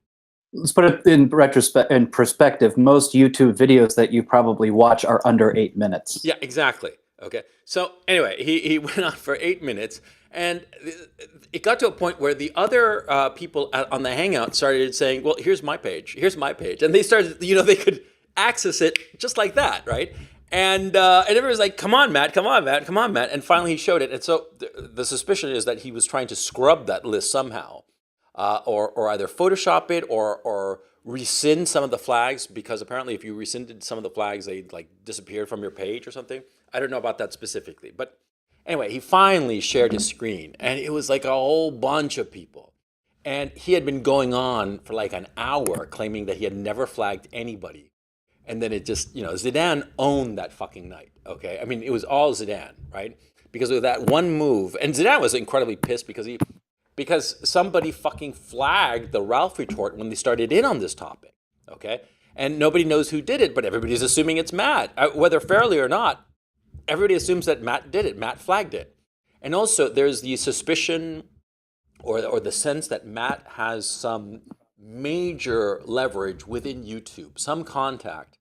Let's put it in perspective. Most YouTube videos that you probably watch are under 8 minutes. Yeah, exactly. Okay. So anyway, he went on for 8 minutes, and it got to a point where the other people on the Hangout started saying, well, here's my page. And they started, they could access it just like that, right? And everybody's like, come on, Matt. And finally he showed it. And so the suspicion is that he was trying to scrub that list somehow, or either Photoshop it or rescind some of the flags, because apparently if you rescinded some of the flags, they disappeared from your page or something. I don't know about that specifically. But anyway, he finally shared his screen, and it was like a whole bunch of people. And he had been going on for like an hour claiming that he had never flagged anybody. And then it just, Zidane owned that fucking night, okay? I mean, it was all Zidane, right? Because of that one move. And Zidane was incredibly pissed because somebody fucking flagged the Ralph Retort when they started in on this topic, okay? And nobody knows who did it, but everybody's assuming it's Matt. Whether fairly or not, everybody assumes that Matt did it. Matt flagged it. And also, there's the suspicion or the sense that Matt has some major leverage within YouTube, some contact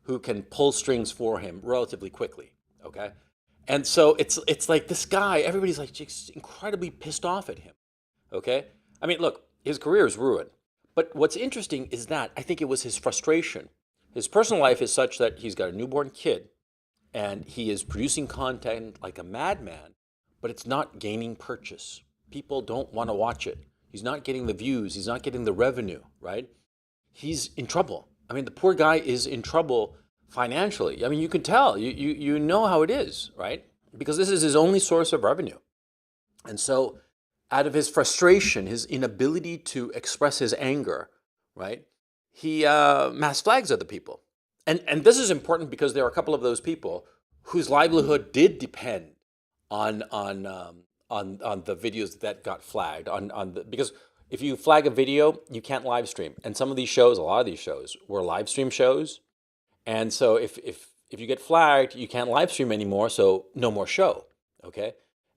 who can pull strings for him relatively quickly, okay? And so it's like this guy, everybody's just incredibly pissed off at him, okay? I mean, look, his career is ruined. But what's interesting is that I think it was his frustration. His personal life is such that he's got a newborn kid, and he is producing content like a madman, but it's not gaining purchase. People don't want to watch it. He's not getting the views. He's not getting the revenue, right? He's in trouble. I mean, the poor guy is in trouble financially. I mean, you can tell. You know how it is, right? Because this is his only source of revenue. And so out of his frustration, his inability to express his anger, right, he mass flags other people. And this is important because there are a couple of those people whose livelihood did depend on the videos that got flagged because if you flag a video, you can't live stream. And some of these shows, a lot of these shows, were live stream shows. And so if you get flagged, you can't live stream anymore, so no more show, okay?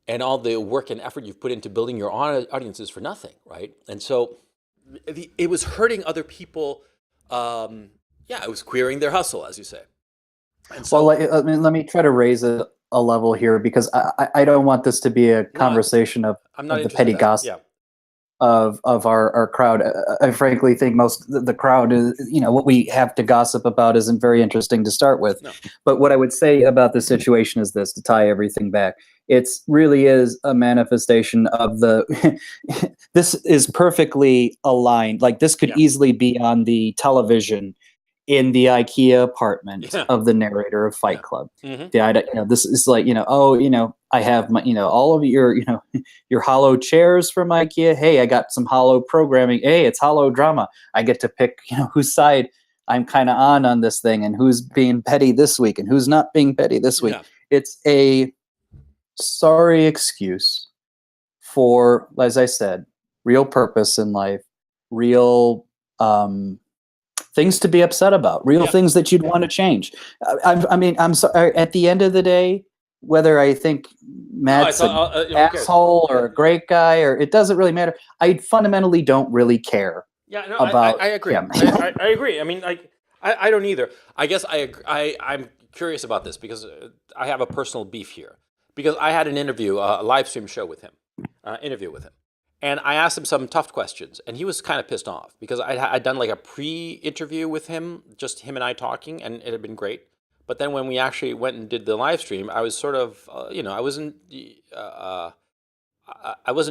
And all the work and effort you've put into building your audience is for nothing, right? And so it was hurting other people. It was queering their hustle, as you say. And so, well, let me try to raise a level here, because I don't want this to be a conversation of the petty gossip of our crowd. I frankly think most the crowd is, what we have to gossip about isn't very interesting to start with. No. But what I would say about the situation is this, to tie everything back. It really is a manifestation of this is perfectly aligned. Like, this could easily be on the television in the IKEA apartment of the narrator of Fight Club. Mm-hmm. This is like, I have my, all of your, your hollow chairs from IKEA. Hey, I got some hollow programming. Hey, it's hollow drama. I get to pick, whose side I'm kind of on this thing, and who's being petty this week and who's not being petty this week. It's a sorry excuse for, as I said, real purpose in life real things to be upset about, real things that you'd want to change. I'm sorry. At the end of the day, whether I think Matt's an asshole or a great guy, or it doesn't really matter. I fundamentally don't really care. Yeah, no, about I agree. him. I agree. I mean, like, I don't either. I guess I'm curious about this because I have a personal beef here. Because I had an interview, a live stream show with him, interview with him. And I asked him some tough questions, and he was kind of pissed off because I'd done like a pre-interview with him, just him and I talking, and it had been great. But then when we actually went and did the live stream, I was sort of, I wasn't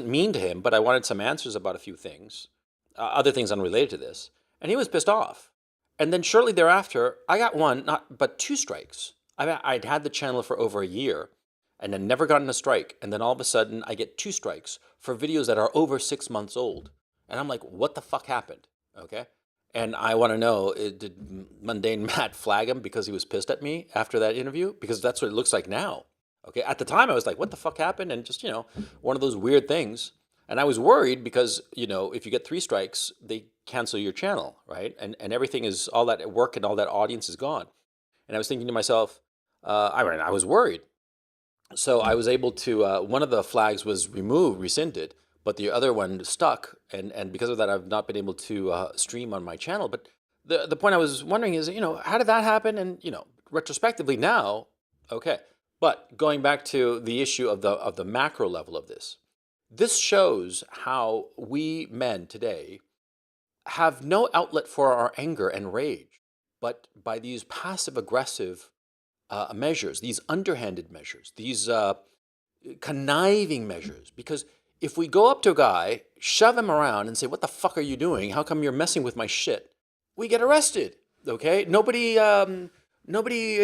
mean to him, but I wanted some answers about a few things, other things unrelated to this, and he was pissed off. And then shortly thereafter, I got one, not but two strikes. I'd had the channel for over a year, and had never gotten a strike. And then all of a sudden, I get two strikes for videos that are over 6 months old. And I'm like, what the fuck happened? Okay. And I want to know, did mundane Matt flag him because he was pissed at me after that interview? Because that's what it looks like now. Okay. At the time, I was like, what the fuck happened? And just, one of those weird things. And I was worried because, if you get 3 strikes, they cancel your channel, right? And everything is, all that work and all that audience is gone. And I was thinking to myself, I was worried. So I was able to, one of the flags was rescinded, but the other one stuck. And because of that, I've not been able to stream on my channel. But the point I was wondering is, how did that happen? And, retrospectively now, okay. But going back to the issue of the macro level of this shows how we men today have no outlet for our anger and rage, but by these passive aggressive measures, these underhanded measures, these conniving measures. Because if we go up to a guy, shove him around and say, what the fuck are you doing? How come you're messing with my shit? We get arrested, okay? Nobody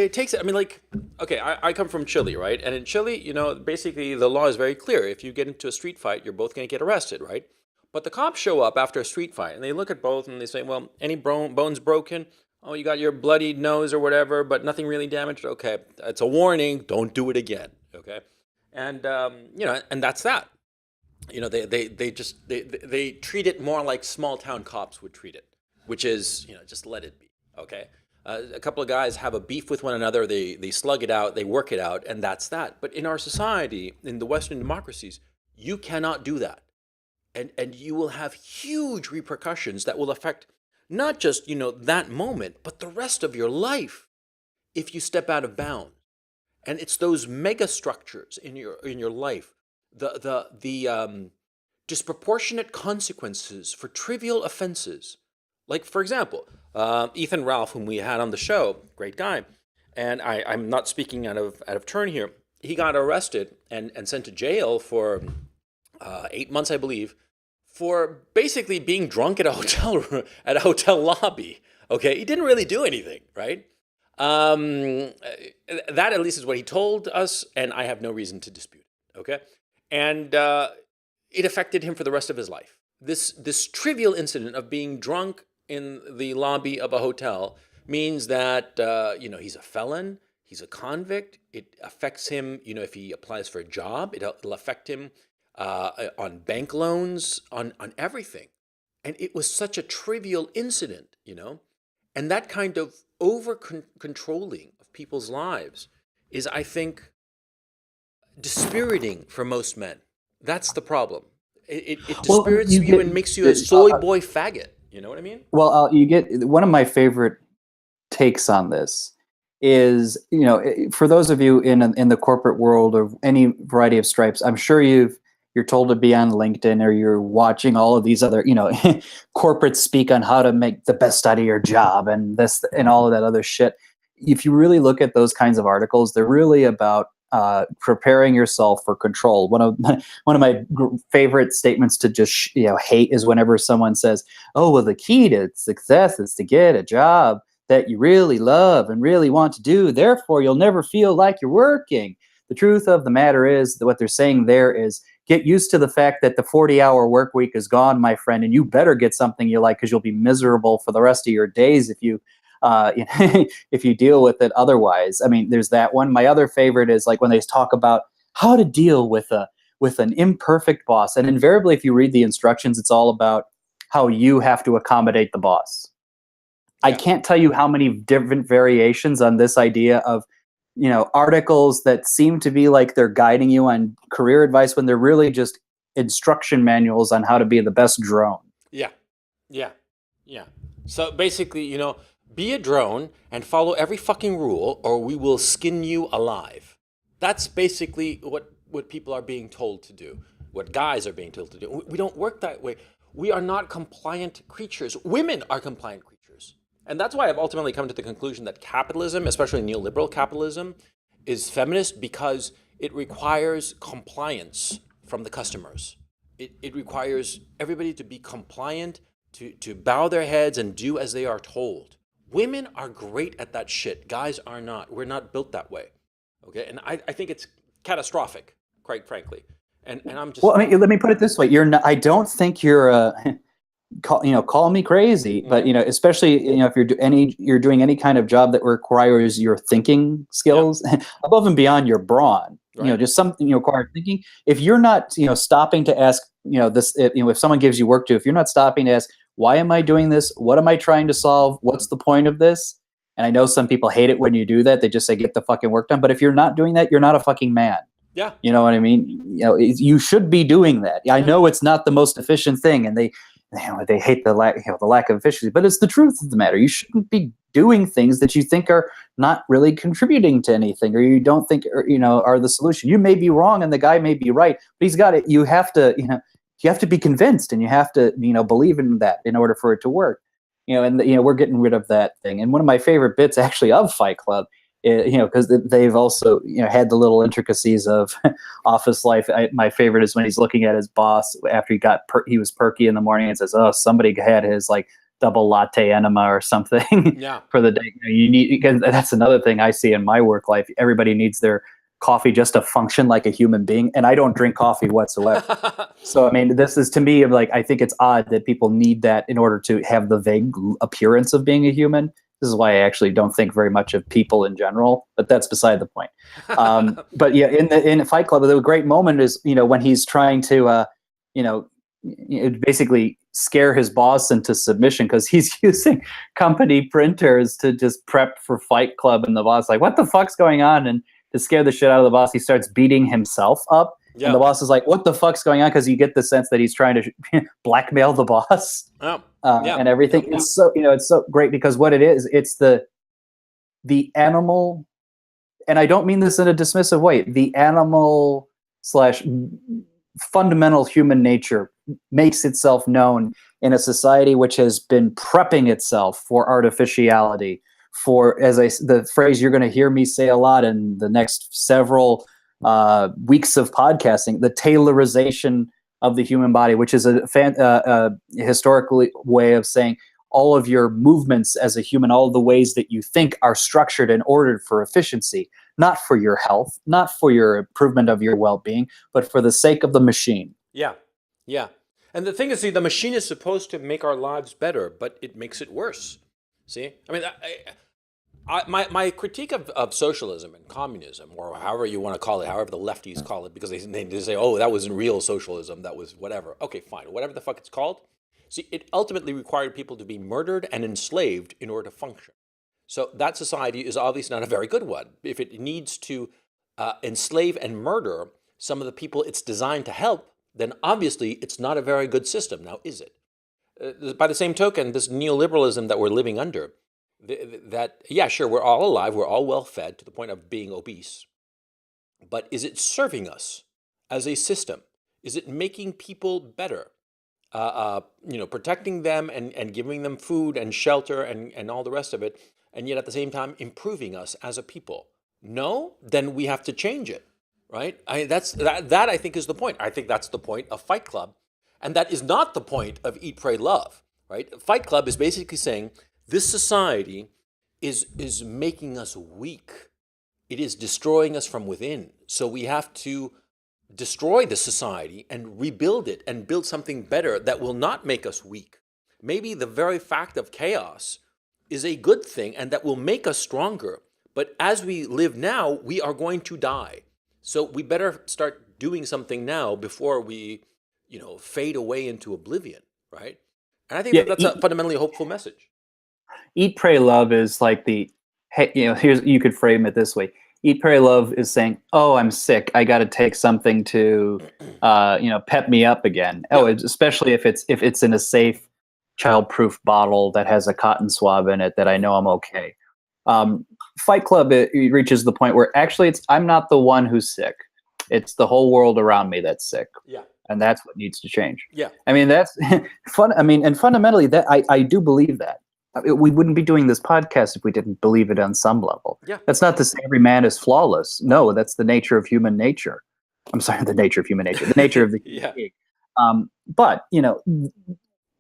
takes it. I mean, like, okay, I come from Chile, right? And in Chile, basically the law is very clear. If you get into a street fight, you're both going to get arrested, right? But the cops show up after a street fight and they look at both and they say, well, any bones broken? Oh, you got your bloodied nose or whatever, but nothing really damaged. Okay, it's a warning. Don't do it again. Okay, and and that's that. They treat it more like small town cops would treat it, which is just let it be. Okay, a couple of guys have a beef with one another. They slug it out. They work it out, and that's that. But in our society, in the Western democracies, you cannot do that, and you will have huge repercussions that will affect not just, that moment, but the rest of your life if you step out of bounds. And it's those mega structures in your life, the disproportionate consequences for trivial offenses. Like, for example, Ethan Ralph, whom we had on the show, great guy, and I'm not speaking out of turn here. He got arrested and sent to jail for 8 months, I believe, for basically being drunk at a hotel room, at a hotel lobby. Okay, he didn't really do anything, right? That at least is what he told us, and I have no reason to dispute it. Okay, and it affected him for the rest of his life. This trivial incident of being drunk in the lobby of a hotel means that he's a felon, he's a convict. It affects him. If he applies for a job, it'll affect him. On bank loans, on everything. And it was such a trivial incident, and that kind of over-controlling of people's lives is, I think, dispiriting for most men. That's the problem. It dispirits you and makes you a soy boy faggot. You know what I mean? Well, you get one of my favorite takes on this is, for those of you in the corporate world of any variety of stripes, I'm sure you're told to be on LinkedIn or you're watching all of these other, corporates speak on how to make the best out of your job and this and all of that other shit. If you really look at those kinds of articles, they're really about preparing yourself for control. One of my favorite statements to just hate is whenever someone says, "Oh, well, the key to success is to get a job that you really love and really want to do. Therefore, you'll never feel like you're working." The truth of the matter is that what they're saying there is, get used to the fact that the 40-hour work week is gone, my friend, and you better get something you like, because you'll be miserable for the rest of your days if you if you deal with it otherwise. I mean, there's that one. My other favorite is like when they talk about how to deal with an imperfect boss, and invariably, if you read the instructions, it's all about how you have to accommodate the boss. I Yeah. can't tell you how many different variations on this idea of, articles that seem to be like they're guiding you on career advice when they're really just instruction manuals on how to be the best drone. Yeah. Yeah. Yeah. So basically, be a drone and follow every fucking rule or we will skin you alive. That's basically what people are being told to do, what guys are being told to do. We don't work that way. We are not compliant creatures. Women are compliant creatures. And that's why I've ultimately come to the conclusion that capitalism, especially neoliberal capitalism, is feminist because it requires compliance from the customers. It requires everybody to be compliant, to bow their heads and do as they are told. Women are great at that shit. Guys are not. We're not built that way. Okay? And I think it's catastrophic, quite frankly. And I'm just... Well, I mean, let me put it this way: I don't think you're, call me crazy, but especially if you're doing any kind of job that requires your thinking skills above and beyond your brawn. Right. Just something requires thinking. If you're not, stopping to ask, this, if someone gives you work to, if you're not stopping to ask, why am I doing this? What am I trying to solve? What's the point of this? And I know some people hate it when you do that. They just say, get the fucking work done. But if you're not doing that, you're not a fucking man. Yeah. You know what I mean? You should be doing that. I know it's not the most efficient thing, and they hate the lack of efficiency, but it's the truth of the matter. You shouldn't be doing things that you think are not really contributing to anything, or you don't think are the solution. You may be wrong, and the guy may be right, but he's got it. You have to be convinced, and you have to believe in that in order for it to work. And we're getting rid of that thing. And one of my favorite bits actually of Fight Club, because they've also had the little intricacies of office life. My favorite is when he's looking at his boss after he was perky in the morning and says, "Oh, somebody had his like double latte enema or something for the day." You need, because that's another thing I see in my work life. Everybody needs their coffee just to function like a human being, and I don't drink coffee whatsoever. So I mean, this is, to me, like, I think it's odd that people need that in order to have the vague appearance of being a human. This is why I actually don't think very much of people in general, but that's beside the point. But yeah, in Fight Club, the great moment is when he's trying to basically scare his boss into submission because he's using company printers to just prep for Fight Club, and the boss like, what the fuck's going on? And to scare the shit out of the boss, he starts beating himself up. Yeah. And the boss is like, what the fuck's going on? Because you get the sense that he's trying to blackmail the boss. And everything. It's so great because what it is, it's the animal, and I don't mean this in a dismissive way, the animal / fundamental human nature makes itself known in a society which has been prepping itself for artificiality, for, the phrase you're going to hear me say a lot in the next several weeks of podcasting, the tailorization of the human body, which is a historical way of saying all of your movements as a human, all the ways that you think are structured and ordered for efficiency, not for your health, not for your improvement of your well-being, but for the sake of the machine. Yeah, yeah. And the thing is, see, the machine is supposed to make our lives better, but it makes it worse. See? I mean, my critique of socialism and communism, or however you want to call it, however the lefties call it, because they say, oh, that wasn't real socialism, that was whatever. Okay, fine, whatever the fuck it's called. See, it ultimately required people to be murdered and enslaved in order to function. So that society is obviously not a very good one. If it needs to enslave and murder some of the people it's designed to help, then obviously it's not a very good system. Now, is it? By the same token, this neoliberalism that we're living under, that, yeah, sure, we're all alive, we're all well fed to the point of being obese, but is it serving us as a system? Is it making people better? Protecting them and giving them food and shelter and all the rest of it, and yet at the same time improving us as a people? No, then we have to change it, right? That I think is the point. I think that's the point of Fight Club, and that is not the point of Eat, Pray, Love, right? Fight Club is basically saying this society is making us weak. It is destroying us from within. So we have to destroy the society and rebuild it and build something better that will not make us weak. Maybe the very fact of chaos is a good thing and that will make us stronger. But as we live now, we are going to die. So we better start doing something now before we, fade away into oblivion, right? And I think Yeah, that that's a fundamentally hopeful message. Eat, Pray, Love is like hey, here's, you could frame it this way. Eat, Pray, Love is saying, oh, I'm sick. I got to take something to, pep me up again. Yeah. Especially if it's in a safe, child-proof bottle that has a cotton swab in it that I know I'm okay. Um, Fight Club, it reaches the point where actually I'm not the one who's sick. It's the whole world around me that's sick, Yeah. and that's what needs to change. Yeah. I mean, that's fun. I mean, and fundamentally, that I do believe that. We wouldn't be doing this podcast if we didn't believe it on some level. Yeah. That's not to say every man is flawless. No, that's the nature of human nature. I'm sorry, the nature of human nature, the nature of the human Yeah. being. But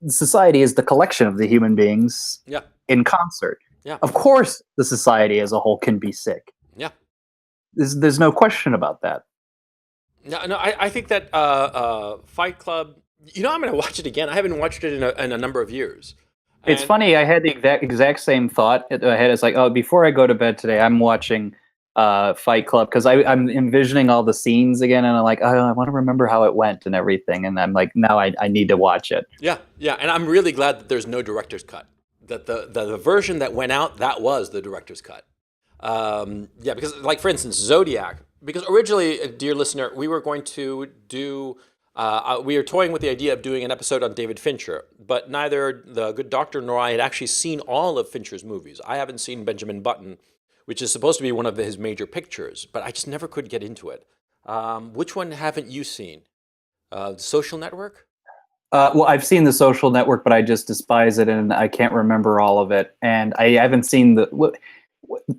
society is the collection of the human beings Yeah. in concert. Yeah. Of course, the society as a whole can be sick. Yeah. There's no question about that. No, I think that Fight Club. I'm going to watch it again. I haven't watched it in a number of years. It's And- funny. I had the exact same thought in my head. It's like, oh, before I go to bed today, I'm watching Fight Club because I'm envisioning all the scenes again, and I'm like, oh, I want to remember how it went and everything. And I'm like, now I need to watch it. Yeah, yeah, and I'm really glad that there's no director's cut. That the version that went out, that was the director's cut. Yeah, because like for instance, Zodiac. Because originally, dear listener, we were going to do. We were toying with the idea of doing an episode on David Fincher, but neither the good doctor nor I had actually seen all of Fincher's movies. I haven't seen Benjamin Button, which is supposed to be one of his major pictures, but I just never could get into it. Which one haven't you seen? Social Network? Well, I've seen The Social Network, but I just despise it, and I can't remember all of it. And I haven't seen what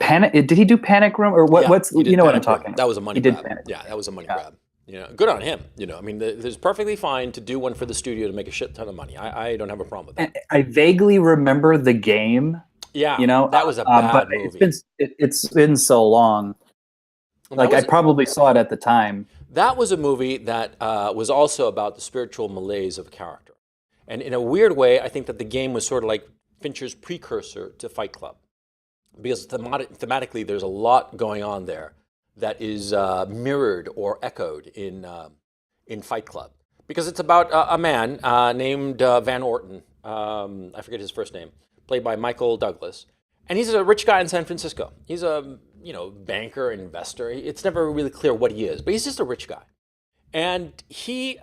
Panic. Did he do Panic Room or what? Yeah, What's he did what I'm Panic Room. talking about? That was a money He did grab. Panic. Yeah, that was a money Yeah. grab. Good on him. I mean, there's perfectly fine to do one for the studio to make a shit ton of money. I don't have a problem with that. I vaguely remember The Game. Yeah, That that was a bad but movie. it's been so long. Like I probably saw it at the time. That was a movie that was also about the spiritual malaise of a character. And in a weird way, I think that The Game was sort of like Fincher's precursor to Fight Club. Because thematically, there's a lot going on there that is mirrored or echoed in Fight Club. Because it's about a man named Van Orton. I forget his first name, played by Michael Douglas. And he's a rich guy in San Francisco. He's a banker, investor. It's never really clear what he is, but he's just a rich guy. And he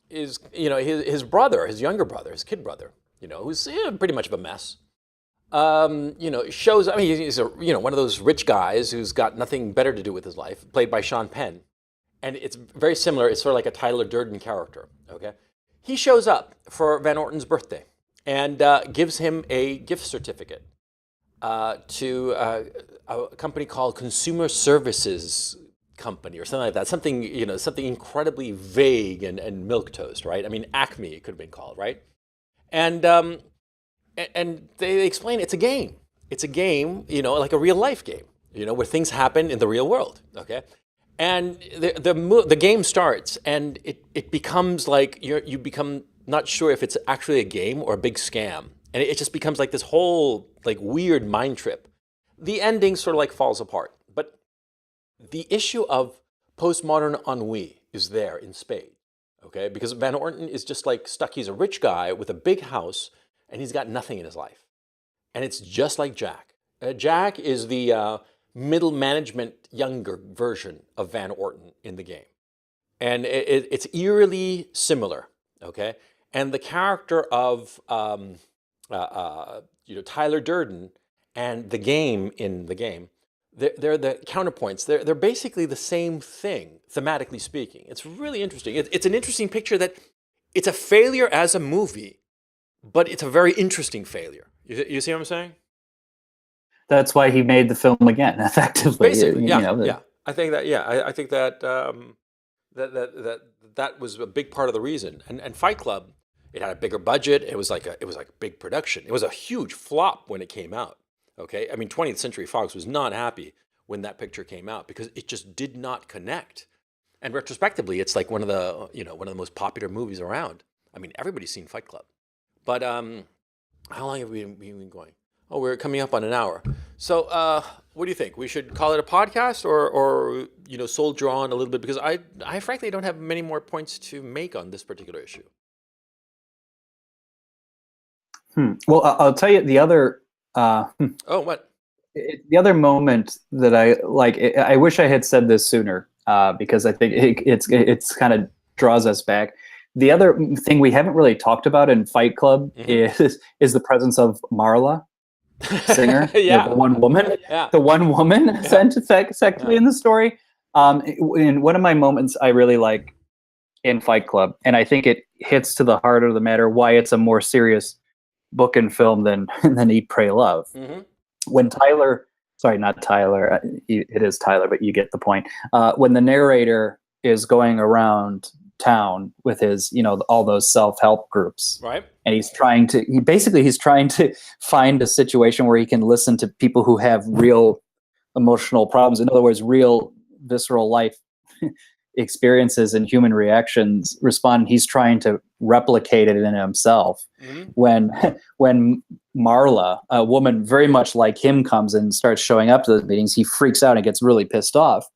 is, his brother, his younger brother, his kid brother, who's pretty much of a mess. Shows. I mean, he's one of those rich guys who's got nothing better to do with his life, played by Sean Penn, and it's very similar. It's sort of like a Tyler Durden character. Okay, he shows up for Van Orton's birthday and gives him a gift certificate to a company called Consumer Services Company or something like that. Something incredibly vague and milquetoast, right? I mean, Acme it could have been called, right? And they explain it's a game. It's a game, like a real life game, where things happen in the real world. Okay, and the game starts, and it becomes like you become not sure if it's actually a game or a big scam, and it just becomes like this whole like weird mind trip. The ending sort of like falls apart, but the issue of postmodern ennui is there in spades. Okay, because Van Orton is just like stuck. He's a rich guy with a big house. And he's got nothing in his life. And it's just like Jack. Jack is the middle management younger version of Van Orton in the game. And it's eerily similar, okay? And the character of Tyler Durden and the game in the game, they're the counterpoints. They're basically the same thing, thematically speaking. It's really interesting. It's an interesting picture that it's a failure as a movie, but it's a very interesting failure. You see what I'm saying? That's why he made the film again, effectively. Basically, yeah. I think that, I think that that was a big part of the reason. And Fight Club, it had a bigger budget. It was like a big production. It was a huge flop when it came out. Okay, I mean, 20th Century Fox was not happy when that picture came out because it just did not connect. And retrospectively, it's like one of the most popular movies around. I mean, everybody's seen Fight Club. But how long have we been going? Oh, we're coming up on an hour. So what do you think? We should call it a podcast or soldier on a little bit? Because I frankly don't have many more points to make on this particular issue. Well, I'll tell you the other. Oh, what? The other moment that I like, I wish I had said this sooner, because I think it's kind of draws us back. The other thing we haven't really talked about in Fight Club is the presence of Marla, singer, Yeah. Yeah. the one woman, Yeah. effectively in the story. In one of my moments I really like in Fight Club, and I think it hits to the heart of the matter why it's a more serious book and film than Eat, Pray, Love. Hmm. When Tyler, sorry, not Tyler, it is Tyler, but you get the point. When the narrator is going around town with his, all those self-help groups, Right. and he's trying to find a situation where he can listen to people who have real emotional problems. In other words, real visceral life experiences and human reactions respond. He's trying to replicate it in himself. Hmm. When Marla, a woman very much like him, comes and starts showing up to those meetings, he freaks out and gets really pissed off.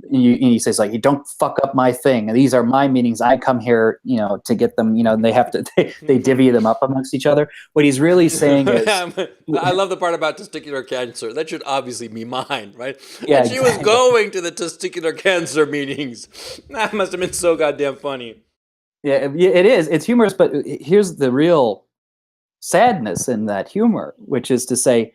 And he says, like, "You don't fuck up my thing. These are my meetings. I come here, to get them. And they have to. They divvy them up amongst each other." What he's really saying is, I love the part about testicular cancer. That should obviously be mine, right? Yeah, And she was going to the testicular cancer meetings. That must have been so goddamn funny. yeah, it is. It's humorous, but here's the real sadness in that humor, which is to say,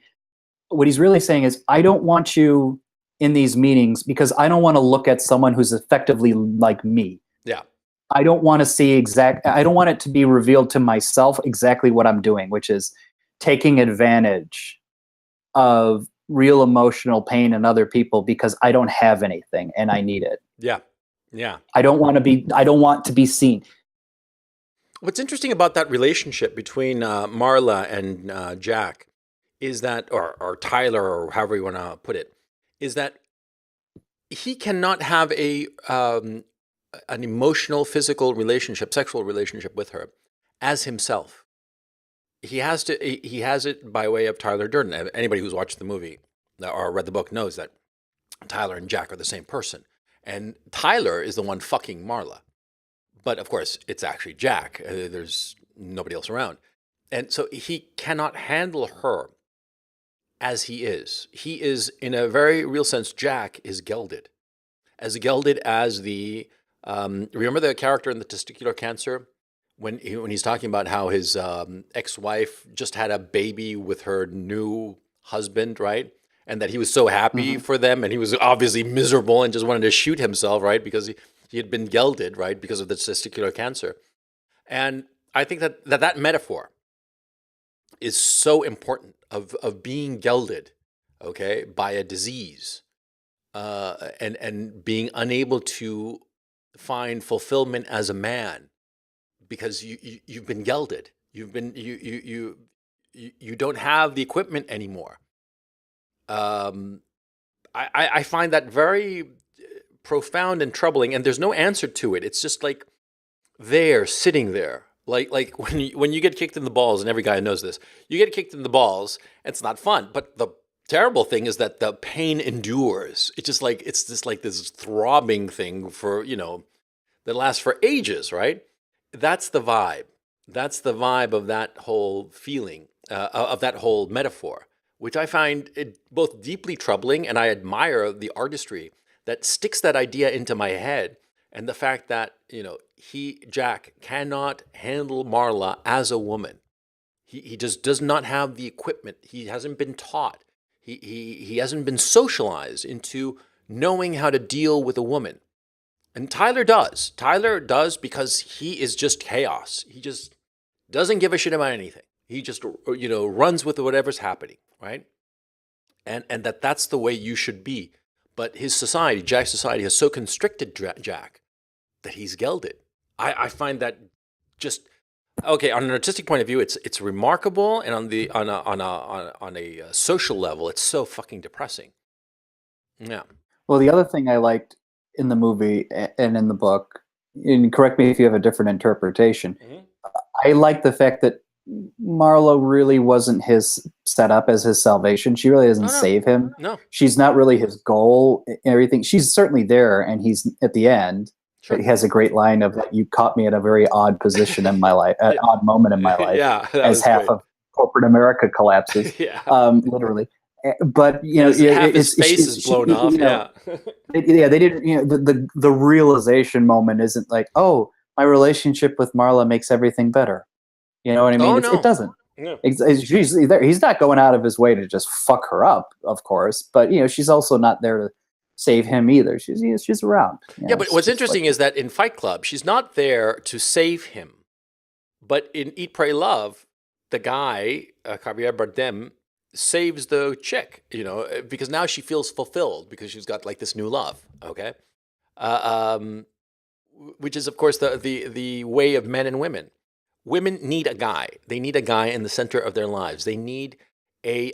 what he's really saying is, I don't want you in these meetings because I don't want to look at someone who's effectively like me. Yeah. I don't want to see I don't want it to be revealed to myself exactly what I'm doing, which is taking advantage of real emotional pain in other people because I don't have anything and I need it. Yeah. Yeah. I don't want to be seen. What's interesting about that relationship between Marla and Jack is that, or Tyler, or however you want to put it, is that he cannot have an emotional, physical relationship, sexual relationship with her as himself. He has it by way of Tyler Durden. Anybody who's watched the movie or read the book knows that Tyler and Jack are the same person. And Tyler is the one fucking Marla. But of course, it's actually Jack. There's nobody else around. And so he cannot handle her as he is. He is, in a very real sense, Jack is gelded. As gelded as the, remember the character in the testicular cancer? When he's talking about how his ex-wife just had a baby with her new husband, right? And that he was so happy for them, and he was obviously miserable and just wanted to shoot himself, right? Because he had been gelded, right? Because of the testicular cancer. And I think that metaphor is so important of being gelded, okay, by a disease, and being unable to find fulfillment as a man because you've been gelded. You don't have the equipment anymore. I find that very profound and troubling, and there's no answer to it. It's just like there, sitting there. Like when you get kicked in the balls, and every guy knows this, you get kicked in the balls, it's not fun. But the terrible thing is that the pain endures. It's just like this throbbing thing for, that lasts for ages, right? That's the vibe. That's the vibe of that whole feeling, of that whole metaphor, which I find it both deeply troubling, and I admire the artistry that sticks that idea into my head. And the fact that, Jack cannot handle Marla as a woman. He just does not have the equipment. He hasn't been taught. He hasn't been socialized into knowing how to deal with a woman. And Tyler does. Tyler does because he is just chaos. He just doesn't give a shit about anything. He just, runs with whatever's happening, right? And that's the way you should be. But his society, Jack's society, has so constricted Jack that he's gelded. I find that just okay on an artistic point of view. It's remarkable, and on a social level, it's so fucking depressing. Yeah. Well, the other thing I liked in the movie and in the book, and correct me if you have a different interpretation, I like the fact that Marla really wasn't his set up as his salvation. She really doesn't save him. No. She's not really his goal and everything. She's certainly there, and he's at the end. Sure. He has a great line of, "You caught me at a very odd position in my life, an odd moment in my life." Yeah, as half great. corporate America collapses, Yeah. literally. But you know, Half his it's face is blown off. you know, Yeah. they didn't. You know, the realization moment isn't like, oh, my relationship with Marla makes everything better. You know what I mean? Oh It no. doesn't. Yeah. He's not going out of his way to just fuck her up, of course. But you know, she's also not there to save him either. She's around. You Yeah, know, but what's it's like, interesting is that in Fight Club, she's not there to save him. But in Eat, Pray, Love, the guy, Javier Bardem, saves the chick, because now she feels fulfilled because she's got like this new love. Okay. Uh, um, which is, of course, the way of men and women. Women need a guy. They need a guy in the center of their lives. They need a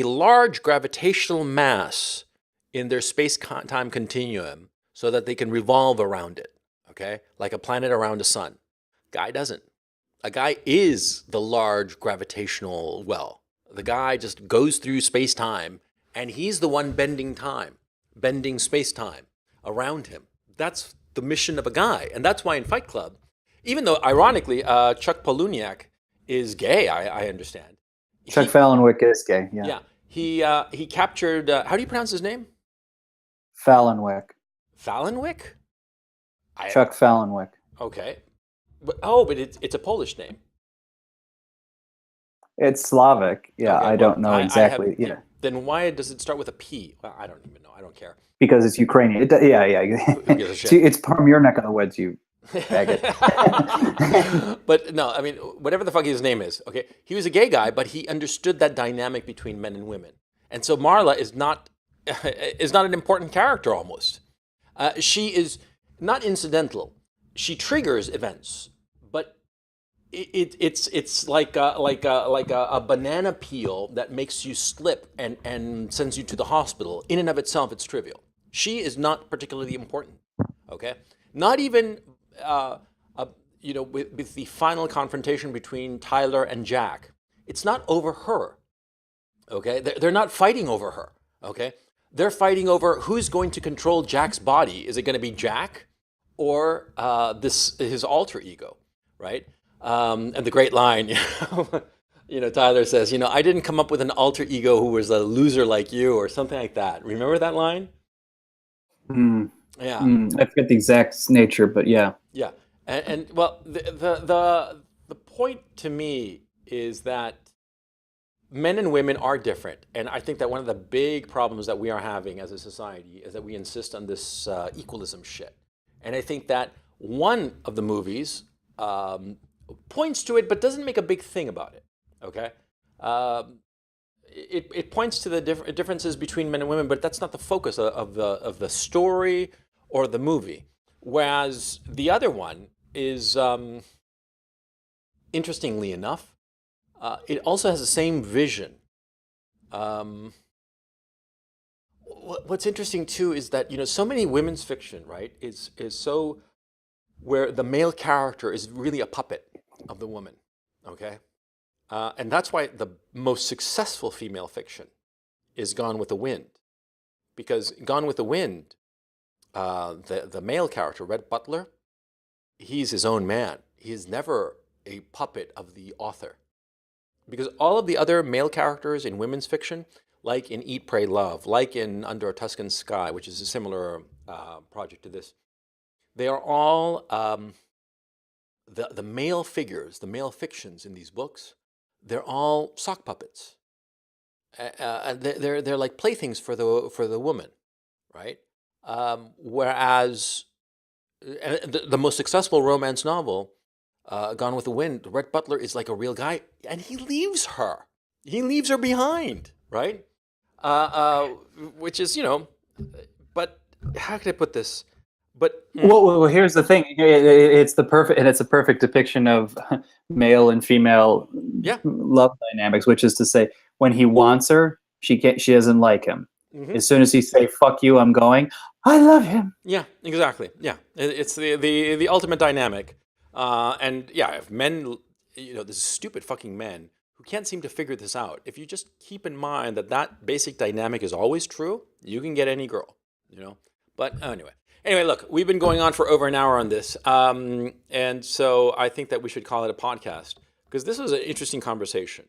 large gravitational mass in their space-time continuum so that they can revolve around it. Okay, like a planet around a sun. Guy doesn't. A guy is the large gravitational well. The guy just goes through space-time, and he's the one bending time, bending space-time around him. That's the mission of a guy, and that's why in Fight Club, even though ironically Chuck Palahniuk is gay, I understand. Chuck Palahniuk is gay. Yeah. Yeah. He captured. How do you pronounce his name? Palahniuk. Fallenwick. Chuck Palahniuk. Okay. But it's a Polish name. It's Slavic. Yeah, Okay, I don't know exactly. Yeah. Then why does it start with a P? Well, I don't even know. I don't care. Because it's Ukrainian. Yeah. Who gives a shit? It's from your neck of the woods, you faggot. But no, I mean, whatever the fuck his name is, okay, he was a gay guy, but he understood that dynamic between men and women. And so Marla is not an important character almost. She is not incidental. She triggers events, but it's like a banana peel that makes you slip and sends you to the hospital. In and of itself, it's trivial. She is not particularly important. Okay, not even with the final confrontation between Tyler and Jack. It's not over her. Okay, they're not fighting over her. Okay, they're fighting over who's going to control Jack's body. Is it going to be Jack or his alter ego, right? And the great line, Tyler says, I didn't come up with an alter ego who was a loser like you, or something like that. Remember that line? Yeah. I forget the exact nature, but yeah. Yeah, and well, the point to me is that men and women are different, and I think that one of the big problems that we are having as a society is that we insist on this equalism shit. And I think that one of the movies points to it, but doesn't make a big thing about it. Okay, it points to the differences between men and women, but that's not the focus of the story or the movie. Whereas the other one is, interestingly enough, it also has the same vision. What's interesting too is that so many women's fiction, right, is so where the male character is really a puppet of the woman, okay, and that's why the most successful female fiction is Gone with the Wind, because Gone with the Wind, the male character Red Butler, he's his own man. He is never a puppet of the author, because all of the other male characters in women's fiction, like in Eat, Pray, Love, like in Under a Tuscan Sky, which is a similar project to this, they are all the male figures, the male fictions in these books. They're all sock puppets. They're like playthings for the woman, right? Whereas the most successful romance novel, Gone with the Wind, Red Butler is like a real guy, and he leaves her. He leaves her behind, right? Which is, but how can I put this? But well, here's the thing. It's a perfect depiction of male and female love dynamics, which is to say, when he wants her, she doesn't like him. Mm-hmm. As soon as he say "fuck you," I'm going. I love him. Yeah, exactly. Yeah, it's the ultimate dynamic. And yeah, if men, this stupid fucking men who can't seem to figure this out. If you just keep in mind that basic dynamic is always true, you can get any girl. But anyway, look, we've been going on for over an hour on this, and so I think that we should call it a podcast, because this was an interesting conversation.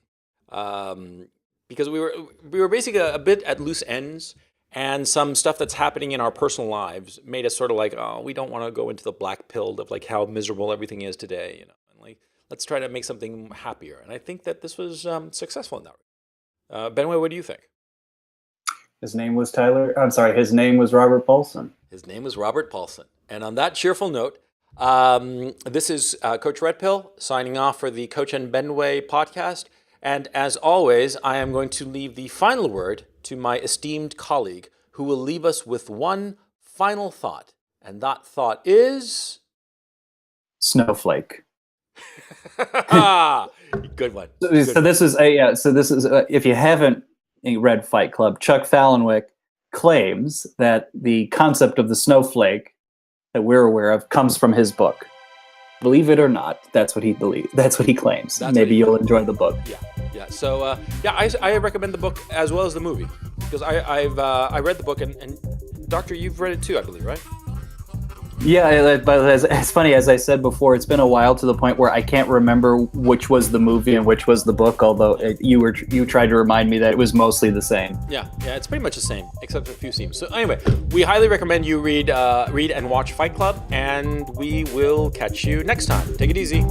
Because we were basically a bit at loose ends, and some stuff that's happening in our personal lives made us sort of like, oh, we don't want to go into the black pill of like how miserable everything is today, and like let's try to make something happier. And I think that this was successful in that. Benway, what do you think? His name was his name was Robert Paulson. His name was Robert Paulson. And on that cheerful note, this is Coach Red Pill signing off for the Coach and Benway podcast. And as always, I am going to leave the final word to my esteemed colleague, who will leave us with one final thought. And that thought is... Snowflake. Good one. So this is if you haven't read Fight Club, Chuck Palahniuk claims that the concept of the snowflake that we're aware of comes from his book. Believe it or not, that's what he believes. That's what he claims. Maybe you'll enjoy the book. Yeah. So I recommend the book as well as the movie, because I read the book, and Doctor, you've read it too, I believe, right? Yeah, but it's funny, as I said before, it's been a while to the point where I can't remember which was the movie and which was the book, although you tried to remind me that it was mostly the same. Yeah, it's pretty much the same, except for a few scenes. So anyway, we highly recommend you read and watch Fight Club, and we will catch you next time. Take it easy.